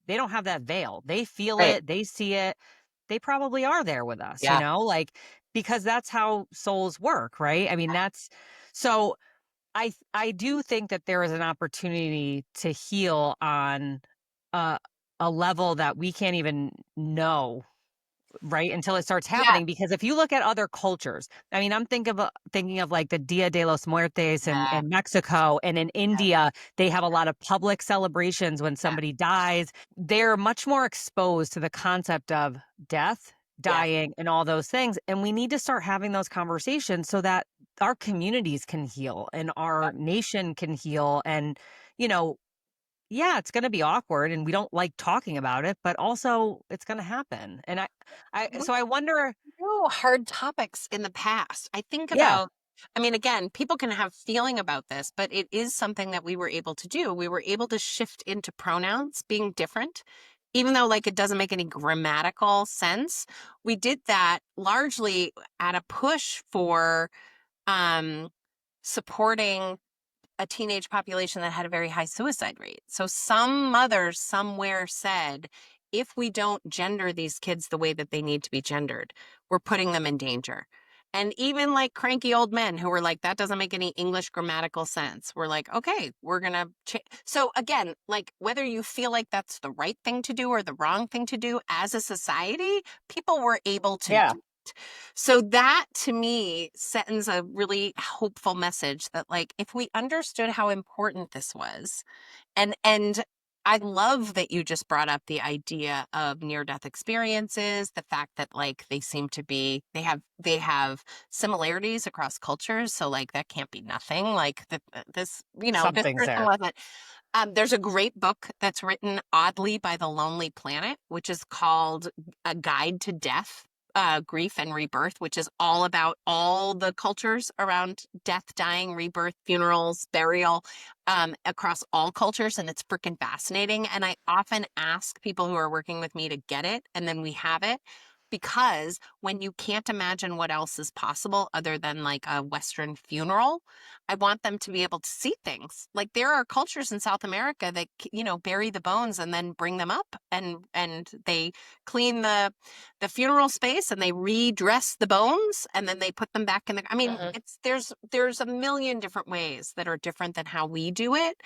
don't have that veil. They feel Right. it, they see it. They probably are there with us, Yeah. like because that's how souls work, right? I mean, that's so I do think that there is an opportunity to heal on a a level that we can't even know, right, until it starts Yeah. happening, because if you look at other cultures, I mean, I'm thinking of, like, the Dia de los Muertos Yeah. in Mexico, and in Yeah. India, they have a lot of public celebrations when Yeah. somebody dies. They're much more exposed to the concept of death, Yeah. dying, and all those things, and we need to start having those conversations so that our communities can heal and Yeah. our nation can heal, and, you know, yeah, it's gonna be awkward and we don't like talking about it, but also it's gonna happen. And We so I wonder. do hard topics in the past. I think Yeah, about, I mean, again, people can have feeling about this, but it is something that we were able to do. We were able to shift into pronouns being different, even though like it doesn't make any grammatical sense. We did that largely at a push for um supporting a teenage population that had a very high suicide rate. So some mothers somewhere said, if we don't gender these kids the way that they need to be gendered, we're putting them in danger. And even like cranky old men who were like, that doesn't make any English grammatical sense. We're like, okay, we're going to. So again, like whether you feel like that's the right thing to do or the wrong thing to do as a society, people were able to yeah. do. So that to me sends a really hopeful message that like if we understood how important this was and I love that you just brought up the idea of near-death experiences, the fact that like they have similarities across cultures. So like that can't be nothing. Like this Something's person there. wasn't. There's a great book that's written oddly by the Lonely Planet, which is called A Guide to Death, Grief and Rebirth, which is all about all the cultures around death, dying, rebirth, funerals, burial, across all cultures. And it's freaking fascinating. And I often ask people who are working with me to get it, and then we have it. Because when you can't imagine what else is possible other than like a Western funeral, I want them to be able to see things. Like there are cultures in South America that, bury the bones and then bring them up, and they clean the funeral space and they redress the bones and then they put them back in the, I mean, Mhm. there's a million different ways that are different than how we do it.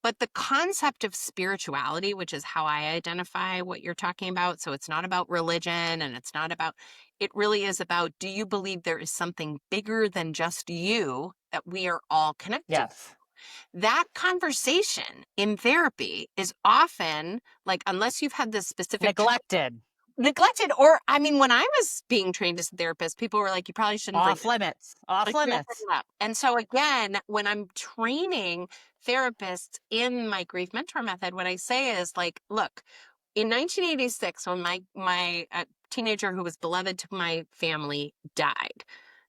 But the concept of spirituality, which is how I identify what you're talking about, so it's not about religion and it's not about, it really is about, do you believe there is something bigger than just you that we are all connected? Yes. That conversation in therapy is often like, unless you've had this specific Neglected. neglected, or I mean, when I was being trained as a therapist, people were like, you probably shouldn't bring Off limits. Off like, don't bring limits. it up. And so again, when I'm training therapists in my grief mentor method, what I say is like, look, in 1986, when my teenager who was beloved to my family died,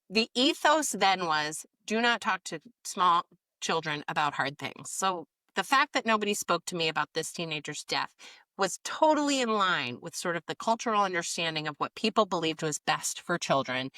the ethos then was do not talk to small children about hard things. So the fact that nobody spoke to me about this teenager's death was totally in line with sort of the cultural understanding of what people believed was best for children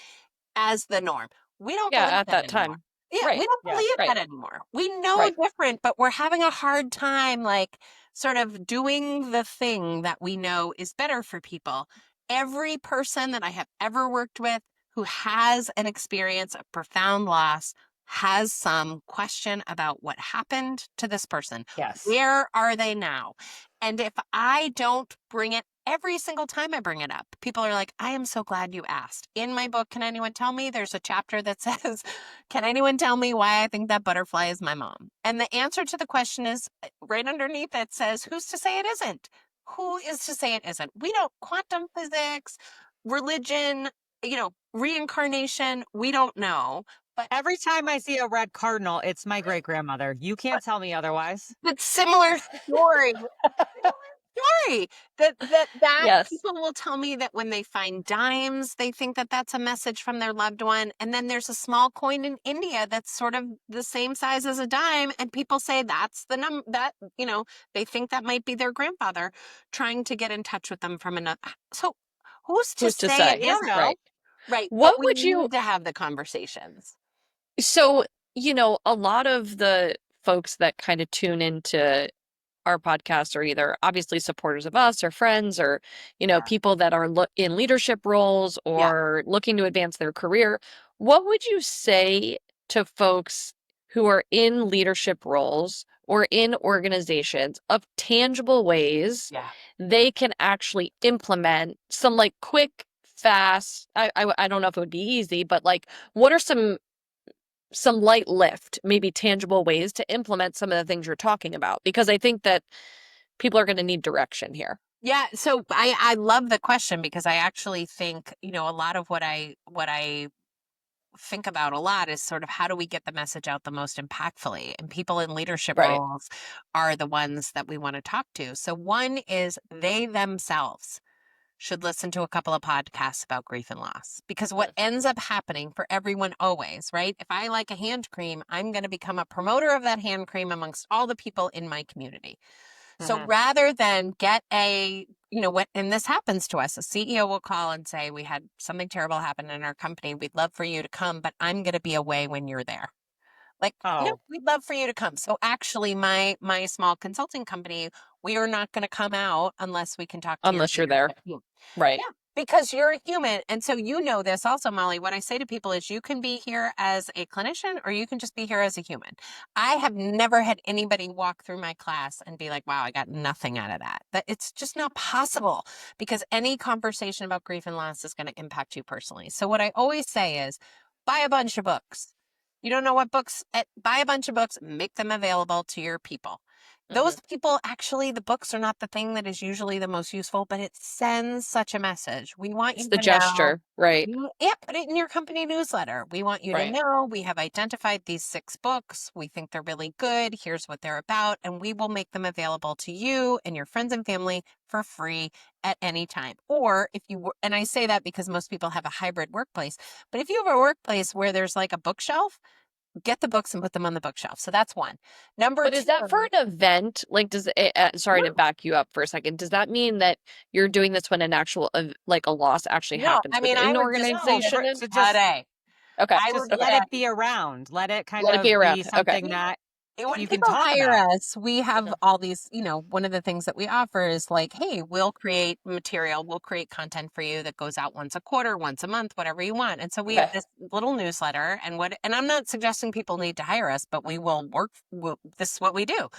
as the norm. We don't Yeah, believe at that that anymore. time. Yeah, we Right, don't Yeah. believe right, that anymore. We know right. different, but we're having a hard time, like, sort of doing the thing that we know is better for people. Every person that I have ever worked with who has an experience of profound loss has some question about what happened to this person. Yes. Where are they now? And if I don't bring it every single time I bring it up, people are like, I am so glad you asked. In my book, Can Anyone Tell Me? There's a chapter that says, Can anyone tell me why I think that butterfly is my mom? And the answer to the question is right underneath it says, Who's to say it isn't? Who is to say it isn't? We don't, quantum physics, religion, reincarnation, we don't know. Every time I see a red cardinal, it's my great grandmother. You can't But tell me otherwise. but similar story. Story that Yes. people will tell me that when they find dimes, they think that that's a message from their loved one. And then there's a small coin in India that's sort of the same size as a dime, and people say that's the that they think that might be their grandfather trying to get in touch with them from another. So who's to Who's to say it say? We don't isn't? know. Right. Right, but What we would you need to have the conversations. so, a lot of the folks that kind of tune into our podcast are either obviously supporters of us or friends or, Yeah, people that are in leadership roles yeah, or looking to advance their career. What would you say to folks who are in leadership roles or in organizations of tangible ways yeah. they can actually implement some like quick, fast, I don't know if it would be easy, but like what are some light lift, maybe tangible ways to implement some of the things you're talking about? Because I think that people are going to need direction here. Yeah, so I love the question because I actually think, a lot of what I think about a lot is sort of how do we get the message out the most impactfully? And people in leadership Right. roles are the ones that we want to talk to. So one is they themselves should listen to a couple of podcasts about grief and loss because what ends up happening for everyone always, right? If I like a hand cream, I'm going to become a promoter of that hand cream amongst all the people in my community. So Mhm. rather than get what, and this happens to us, a CEO will call and say, we had something terrible happen in our company. We'd love for you to come, but I'm going to be away when you're there. Like, no, Oh, we'd love for you to come. So actually my small consulting company, we are not going to come out unless we can talk to your Unless you're there. leadership team. Right. Yeah, because you're a human. And so this also, Molly, what I say to people is you can be here as a clinician or you can just be here as a human. I have never had anybody walk through my class and be like, wow, I got nothing out of that. That it's just not possible because any conversation about grief and loss is going to impact you personally. So what I always say is buy a bunch of books. You don't know what books, buy a bunch of books, make them available to your people. Those people, actually, the books are not the thing that is usually the most useful, but it sends such a message. We want It's you the to know. gesture, right? Yeah, put it in your company newsletter. We want you to Right. know we have identified these 6 books. We think they're really good. Here's what they're about. And we will make them available to you and your friends and family for free at any time. Or if you, and I say that because most people have a hybrid workplace, but if you have a workplace where there's like a bookshelf, get the books and put them on the bookshelf. So that's one. Number But is that for 2, an event? Like, does it, sorry to no, back you up for a second. Does that mean that you're doing this when an actual, like a loss actually no. happens I mean, within I an would just call No, it organization then? to today. Okay. I just would Okay. let say, it be around. Let it kind Let it be of around. be Okay. something that when you can people talk hire about. us, we have Okay. all these, one of the things that we offer is like, hey, we'll create material, we'll create content for you that goes out once a quarter, once a month, whatever you want. And so we have Okay. this little newsletter, and I'm not suggesting people need to hire us, but we will work. This is what we do.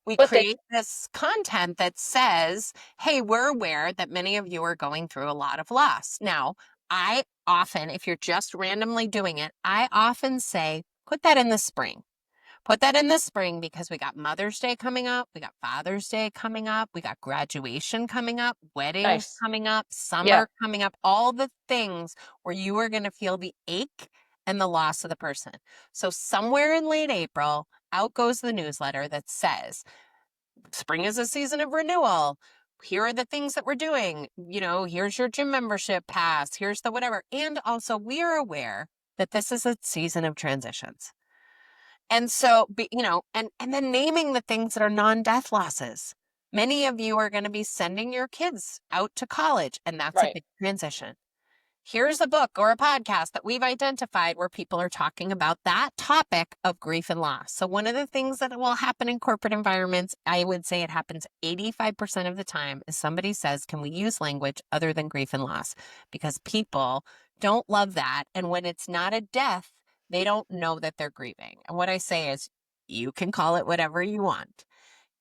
We But they, create this content that says, hey, we're aware that many of you are going through a lot of loss. Now, I often, if you're just randomly doing it, I often say, put that in the spring. Put that in the spring because we got Mother's Day coming up. We got Father's Day coming up. We got graduation coming up, weddings nice. coming up, Yeah. summer coming up, all the things where you are going to feel the ache and the loss of the person. So somewhere in late April, out goes the newsletter that says, spring is a season of renewal. Here are the things that we're doing. Here's your gym membership pass. Here's the whatever. And also, we are aware that this is a season of transitions. And so, and then naming the things that are non-death losses. Many of you are going to be sending your kids out to college, and that's a Right. big transition. Here's a book or a podcast that we've identified where people are talking about that topic of grief and loss. So one of the things that will happen in corporate environments, I would say it happens 85% of the time, is somebody says, can we use language other than grief and loss? Because people don't love that. And when it's not a death, they don't know that they're grieving. And what I say is, you can call it whatever you want.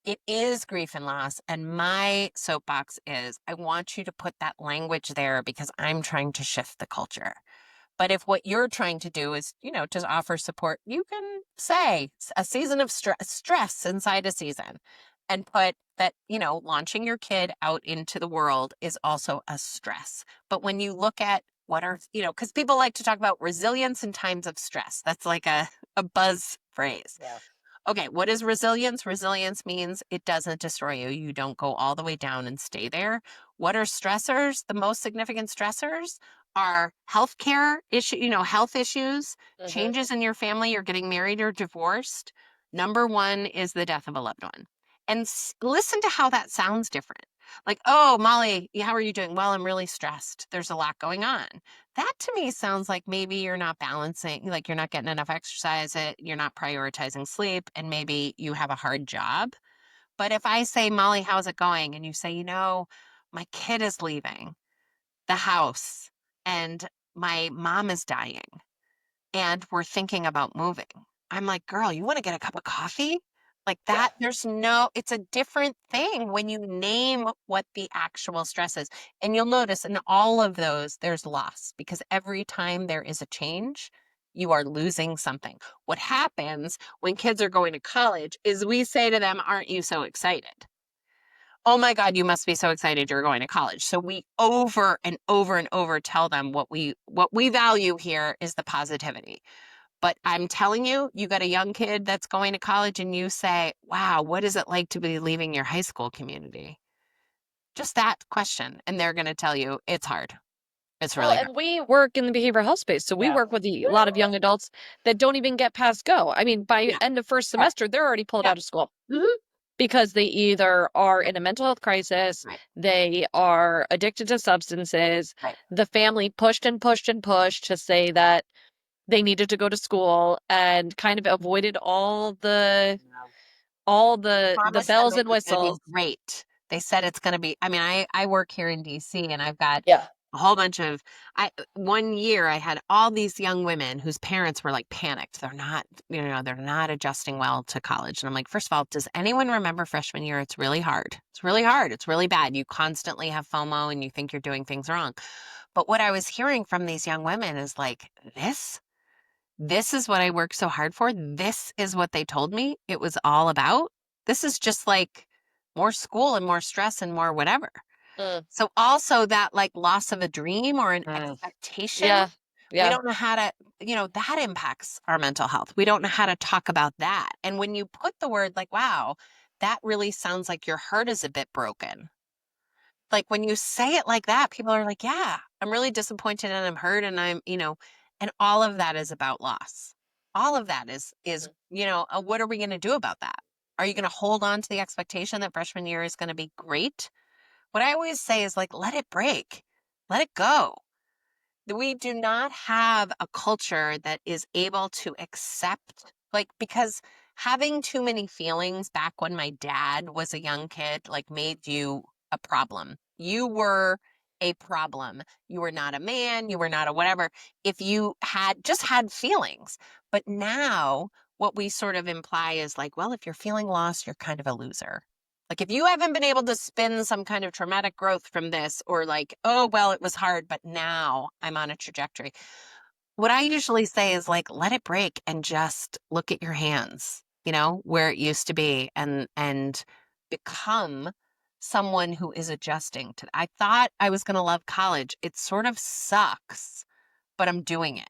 It is grief and loss. And my soapbox is, I want you to put that language there because I'm trying to shift the culture. But if what you're trying to do is, just offer support, you can say a season of stress inside a season and put that, launching your kid out into the world is also a stress. But when you look at what are, because people like to talk about resilience in times of stress. That's like a buzz phrase. Yeah. Okay, what is resilience? Resilience means it doesn't destroy you. You don't go all the way down and stay there. What are stressors? The most significant stressors are healthcare health issues, Hmm. changes in your family, you're getting married or divorced. Number one is the death of a loved one. And listen to how that sounds different. Like, oh, Molly, how are you doing? Well, I'm really stressed. There's a lot going on. That to me sounds like maybe you're not balancing, like you're not getting enough exercise, you're not prioritizing sleep, and maybe you have a hard job. But if I say, Molly, how's it going? And you say, my kid is leaving the house and my mom is dying and we're thinking about moving. I'm like, girl, you want to get a cup of coffee? Like Yeah. that, it's a different thing when you name what the actual stress is. And you'll notice in all of those, there's loss because every time there is a change, you are losing something. What happens when kids are going to college is we say to them, aren't you so excited? Oh my God, you must be so excited you're going to college. So we over and over and over tell them what we value here is the positivity. But I'm telling you, you got a young kid that's going to college and you say, wow, what is it like to be leaving your high school community? Just that question. And they're going to tell you it's hard. It's Well, really hard. and we work in the behavioral health space, so we Yeah. work with a lot of young adults that don't even get past go. I mean, by Yeah. end of first semester, they're already pulled Yeah. out of school Hmm. because they either are in a mental health crisis, Right. they are addicted to substances, Right. the family pushed and pushed and pushed to say that they needed to go to school and kind of avoided all the Promised them bells it and was going to be whistles. great. They said it's going to be, I mean, I work here in DC and I've got Yeah. a whole bunch of, one year I had all these young women whose parents were like panicked. They're not adjusting well to college. And I'm like, first of all, does anyone remember freshman year? It's really hard. It's really hard. It's really bad. You constantly have FOMO and you think you're doing things wrong. But what I was hearing from these young women is like, this is what I worked so hard for. This is what they told me it was all about. This is just like more school and more stress and more whatever. Mm, So also that like loss of a dream or an Mm. expectation, yeah. we Yeah. don't know how to, that impacts our mental health. We don't know how to talk about that. And when you put the word like, wow, that really sounds like your heart is a bit broken. Like when you say it like that, people are like, yeah, I'm really disappointed and I'm hurt and and all of that is about loss. All of that is, what are we going to do about that? Are you going to hold on to the expectation that freshman year is going to be great? What I always say is like, let it break, let it go. We do not have a culture that is able to accept, like, because having too many feelings back when my dad was a young kid, like, made you a problem. You were a problem. You were not a man. You were not a whatever. If you had feelings. But now what we sort of imply is like, well, if you're feeling lost, you're kind of a loser. Like if you haven't been able to spin some kind of traumatic growth from this, or like, oh, well, it was hard, but now I'm on a trajectory. What I usually say is like, let it break and just look at your hands, where it used to be, and become someone who is adjusting to. I thought I was going to love college. It sort of sucks, but I'm doing it.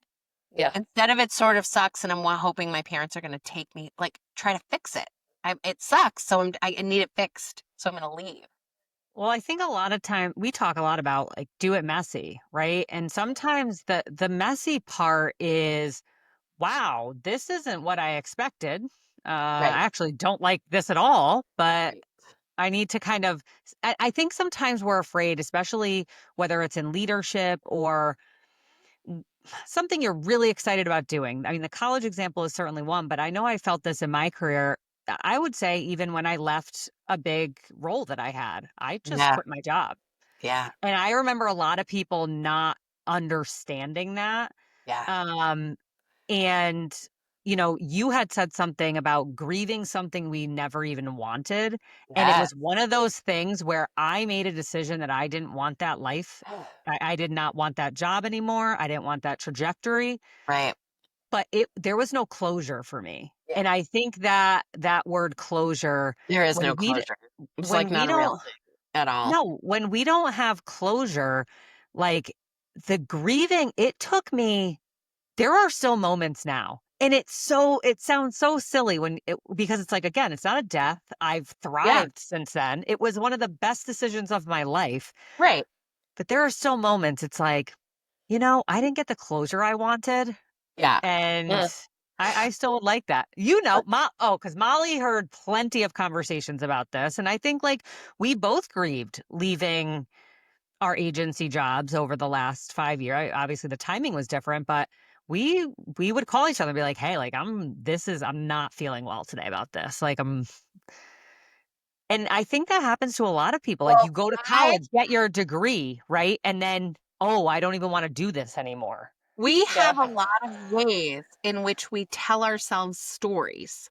Yeah. Instead of it sort of sucks and I'm hoping my parents are going to take me, like, try to fix it. It sucks, so I need it fixed, so I'm going to leave. Well, I think a lot of time we talk a lot about like do it messy, right? And sometimes the messy part is, wow, this isn't what I expected. I Right. actually don't like this at all, but Right. I need to kind of I think sometimes we're afraid, especially whether it's in leadership or something you're really excited about doing. I mean, the college example is certainly one, but I know I felt this in my career. I would say even when I left a big role that I had, I just Yeah. quit my job. Yeah. And I remember a lot of people not understanding that. Yeah. Um, and, you had said something about grieving something we never even wanted. And it Yeah. was one of those things where I made a decision that I didn't want that life. I did not want that job anymore. I didn't want that trajectory, Right. but there was no closure for me. Yeah. And I think that that word closure, There is no when we, closure. It's like when we not a real don't, thing at all. no, when we don't have closure, like the grieving, it took me there are still moments now. And it sounds so silly because it's like, again, it's not a death. I've Yeah. thrived since then. It was one of the best decisions of my life. Right. But there are still moments it's like, I didn't get the closure I wanted. Yeah. And Mm, I still would like that. Because Molly heard plenty of conversations about this. And I think like we both grieved leaving our agency jobs over the last 5 years. Obviously, the timing was different, but we would call each other and be like, "Hey, like I'm not feeling well today about this." And I think that happens to a lot of people. Like Well, you go to I college, get your degree, right? And then, oh, I don't even want to do this anymore. we yeah. have a lot of ways in which we tell ourselves stories.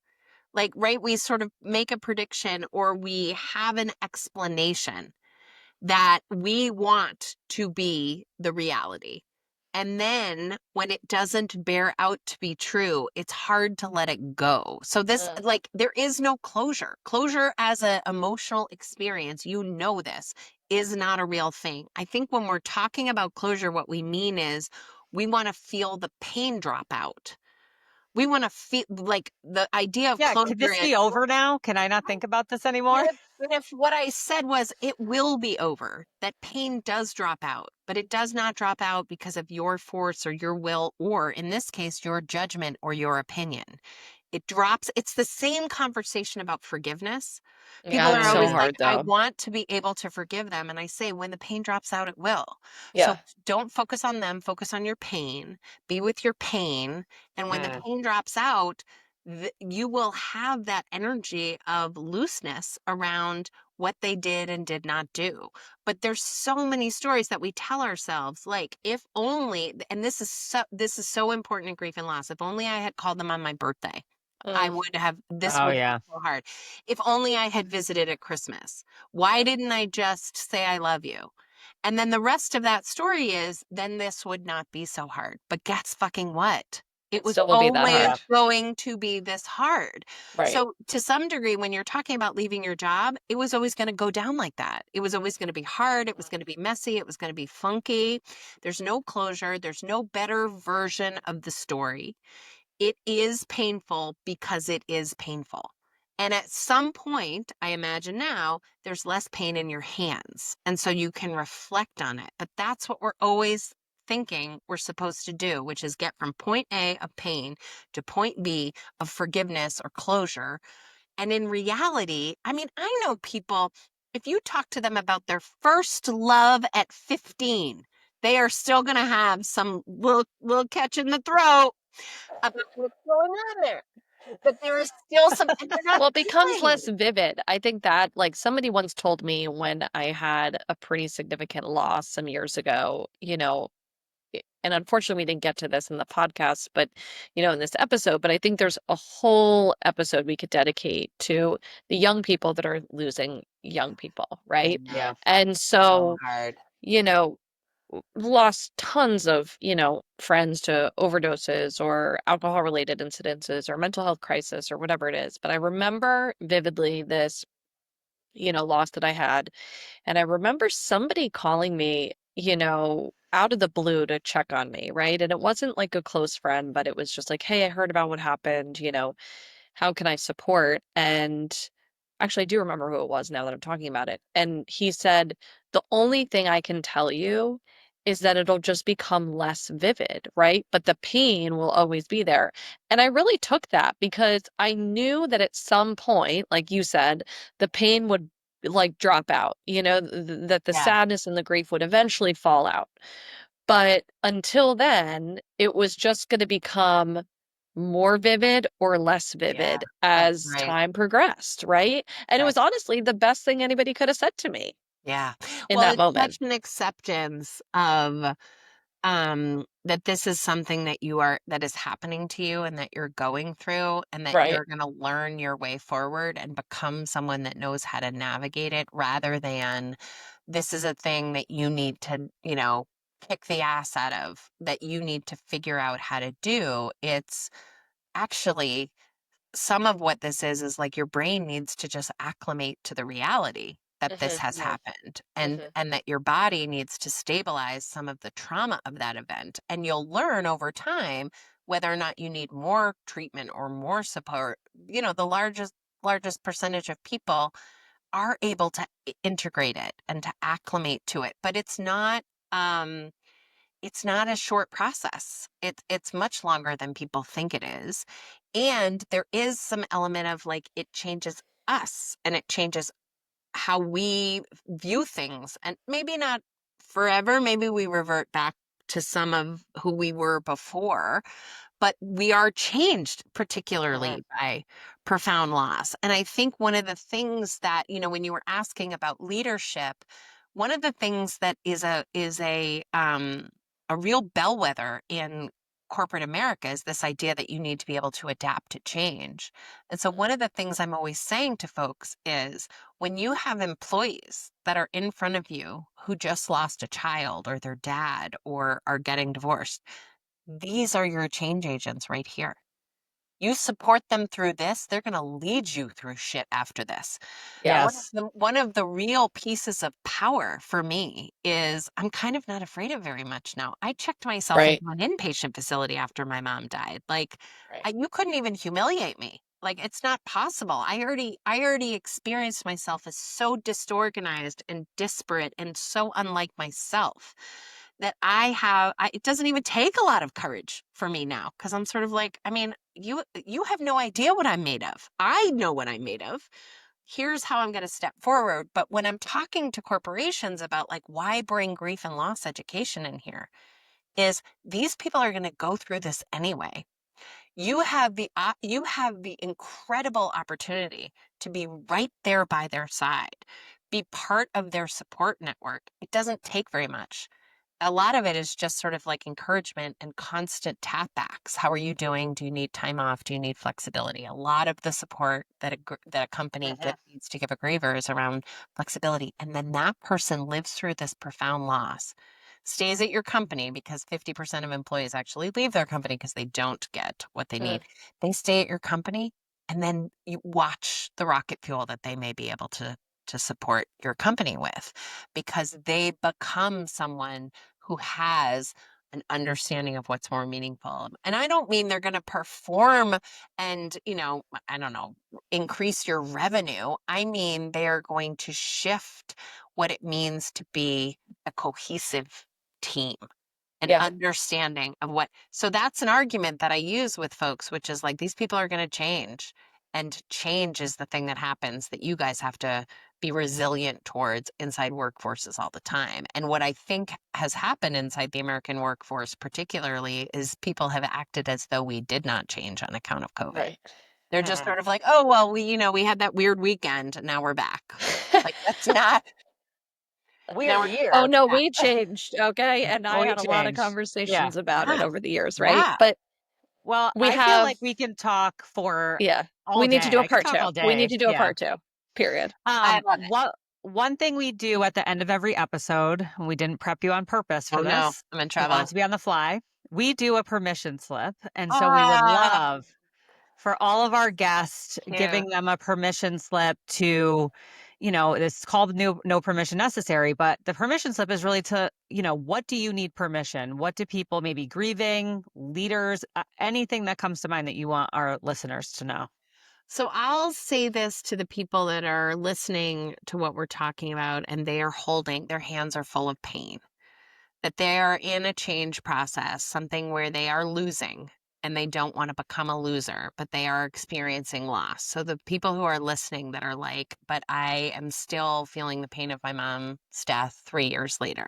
Like, right, we sort of make a prediction or we have an explanation that we want to be the reality. And then when it doesn't bear out to be true, it's hard to let it go. So this, Mm, like, there is no closure. Closure as an emotional experience, this is not a real thing. I think when we're talking about closure, what we mean is we want to feel the pain drop out. We want to feel like the idea of Yeah, could closure this is, be over now? Can I not think about this but anymore? if what I said was it will be over, that pain does drop out, but it does not drop out because of your force or your will, or in this case, your judgment or your opinion. It drops. It's the same conversation about forgiveness. People yeah, are it's so always Mm, like, hard I though. want to be able to forgive them. And I say, when the pain drops out, it will. So Yeah. don't focus on them, focus on your pain, be with your pain. And when the mm. pain drops out, you will have that energy of looseness around what they did and did not do. But there's so many stories that we tell ourselves, like, if only, and this is so important in grief and loss, if only I had called them on my birthday. I Mm, would have, this Oh would have been yeah. so hard. If only I had visited at Christmas. Why didn't I just say I love you? And then the rest of that story is, then this would not be so hard. But guess fucking what? It was Still will be that always hard. Yeah. going to be this hard. Right. So to some degree, when you're talking about leaving your job, it was always going to go down like that. It was always going to be hard. It was going to be messy. It was going to be funky. There's no closure. There's no better version of the story. It is painful because it is painful. And at some point, I imagine now, there's less pain in your hands. And so you can reflect on it. But that's what we're always thinking we're supposed to do, which is get from point A of pain to point B of forgiveness or closure. And in reality, I mean, I know people, if you talk to them about their first love at 15, they are still going to have some little catch in the throat about what's going on there. But there is still some, and they're not Well, it becomes feeling less it. vivid. I think that, like, somebody once told me when I had a pretty significant loss some years ago, and unfortunately we didn't get to this in the podcast, but in this episode, but I think there's a whole episode we could dedicate to the young people that are losing young people, I right? know. Yeah. And So so, hard. you know, lost tons of, friends to overdoses or alcohol related incidences or mental health crisis or whatever it is. But I remember vividly this, loss that I had. And I remember somebody calling me, out of the blue to check on me, right? And it wasn't like a close friend, but it was just like, hey, I heard about what happened, how can I support? And actually, I do remember who it was now that I'm talking about it. And he said, the only thing I can tell you is that it'll just become less vivid, right? But the pain will always be there. And I really took that because I knew that at some point, like you said, the pain would like drop out, that the Yeah. sadness and the grief would eventually fall out. But until then, it was just going to become more vivid or less Yeah. vivid That's as right. time progressed, right? And it Right. was honestly the best thing anybody could have said to me Yeah. in Well, that it's moment. such an acceptance of that this is something that is happening to you and that you're going through and that Right. you're going to learn your way forward and become someone that knows how to navigate it rather than this is a thing that you need to, kick the ass out of, that you need to figure out how to do. It's actually some of what this is like your brain needs to just acclimate to the reality that this Mhm. has happened and Mhm. that your body needs to stabilize some of the trauma of that event, and you'll learn over time whether or not you need more treatment or more support. The largest percentage of people are able to integrate it and to acclimate to it, but um it's not a short process. It's much longer than people think it is. And there is some element of like it changes us and it changes how we view things. And maybe not forever. Maybe we revert back to some of who we were before, but we are changed, Mhm. particularly by profound loss. And I think one of the things that, when you were asking about leadership, one of the things that is a real bellwether in corporate America is this idea that you need to be able to adapt to change. And so one of the things I'm always saying to folks is when you have employees that are in front of you who just lost a child or their dad or are getting divorced, these are your change agents right here. You support them through this, they're going to lead you through shit after this. Yeah. Yes. One of the real pieces of power for me is I'm kind of not afraid of very much now. I checked myself into Right. an inpatient facility after my mom died. Like Right. you couldn't even humiliate me. Like it's not possible. I already experienced myself as so disorganized and disparate and so unlike myself that it doesn't even take a lot of courage for me now because I'm sort of like, I mean, you have no idea what I'm made of. I know what I'm made of. Here's how I'm going to step forward. But when I'm talking to corporations about like why bring grief and loss education in here is these people are going to go through this anyway. You have the incredible opportunity to be right there by their side, be part of their support network. It doesn't take very much. A lot of it is just sort of like encouragement and constant tap backs. How are you doing? Do you need time off? Do you need flexibility? A lot of the support that a company Mhm. needs to give a griever is around flexibility. And then that person lives through this profound loss. stays at your company, because 50% of employees actually leave their company because they don't get what they need. They stay at your company, and then you watch the rocket fuel that they may be able to support your company with, because they become someone who has an understanding of what's more meaningful. And I don't mean they're going to perform and, I don't know, increase your revenue. I mean, they are going to shift what it means to be a cohesive team, an Yeah. understanding of what. So that's an argument that I use with folks, which is like, these people are going to change. And change is the thing that happens that you guys have to be resilient towards inside workforces all the time. And what I think has happened inside the American workforce, particularly, is people have acted as though we did not change on account of COVID. Right. They're just sort of like, oh, well, we had that weird weekend. Now we're back. Like, that's not. Weird year. Oh, no, we changed, okay? And I We had a lot of changed. Yeah. conversations about it Yeah. over the years, right? Yeah. But Well, we I feel have like we can talk for yeah, all we need to do day. a I could part talk 2. all We need day. to do a Yeah. part 2, period. I love it. One thing we do at the end of every episode, and we didn't prep you on purpose for Oh, no, this. I'm in We want trouble. it to be on the fly. We do a permission slip. And so we would Ah, love for all of our guests, cute. giving them a permission slip to, it's called no permission necessary, but the permission slip is really to, what do you need permission? What do people maybe grieving, leaders, anything that comes to mind that you want our listeners to know? So I'll say this to the people that are listening to what we're talking about, and they are holding, their hands are full of pain, that they are in a change process, something where they are losing and they don't want to become a loser, but they are experiencing loss. So the people who are listening that are like, but I am still feeling the pain of my mom's death 3 years later.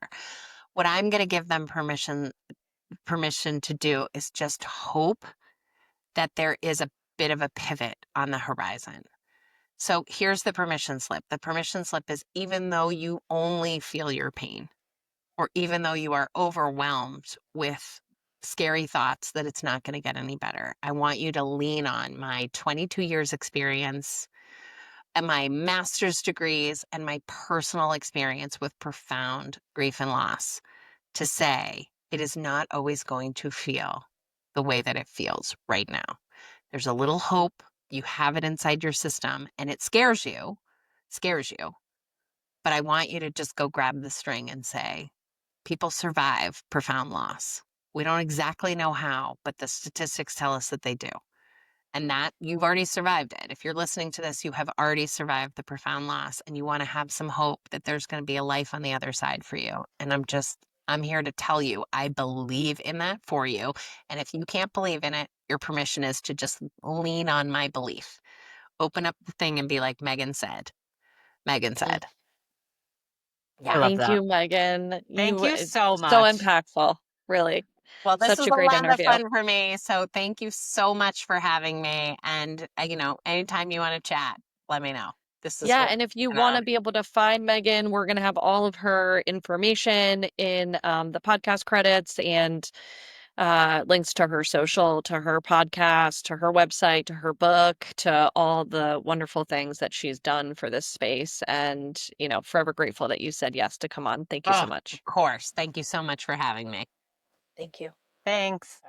What I'm going to give them permission to do is just hope that there is a bit of a pivot on the horizon. So here's the permission slip. The permission slip is, even though you only feel your pain, or even though you are overwhelmed with scary thoughts that it's not going to get any better, I want you to lean on my 22 years experience and my master's degrees and my personal experience with profound grief and loss to say it is not always going to feel the way that it feels right now. There's a little hope. You have it inside your system, and it scares you, scares you. But I want you to just go grab the string and say, people survive profound loss. We don't exactly know how, but the statistics tell us that they do. And that you've already survived it. If you're listening to this, you have already survived the profound loss, and you want to have some hope that there's going to be a life on the other side for you. And I'm here to tell you, I believe in that for you. And if you can't believe in it, your permission is to just lean on my belief. Open up the thing and be like, Meghan said. Meghan said. I Yeah. love Thank that. you, Megan. Thank You you so so much. impactful, really. Well, this Such was a a great lot of interview. fun for me. So thank you so much for having me. And, anytime you want to chat, let me know. This is Yeah, what and if you we're want gonna. to be able to find Megan, we're going to have all of her information in the podcast credits and links to her social, to her podcast, to her website, to her book, to all the wonderful things that she's done for this space. And, forever grateful that you said yes to come on. Thank you so Oh, much. of course. Thank you so much for having me. Thank you. Thanks.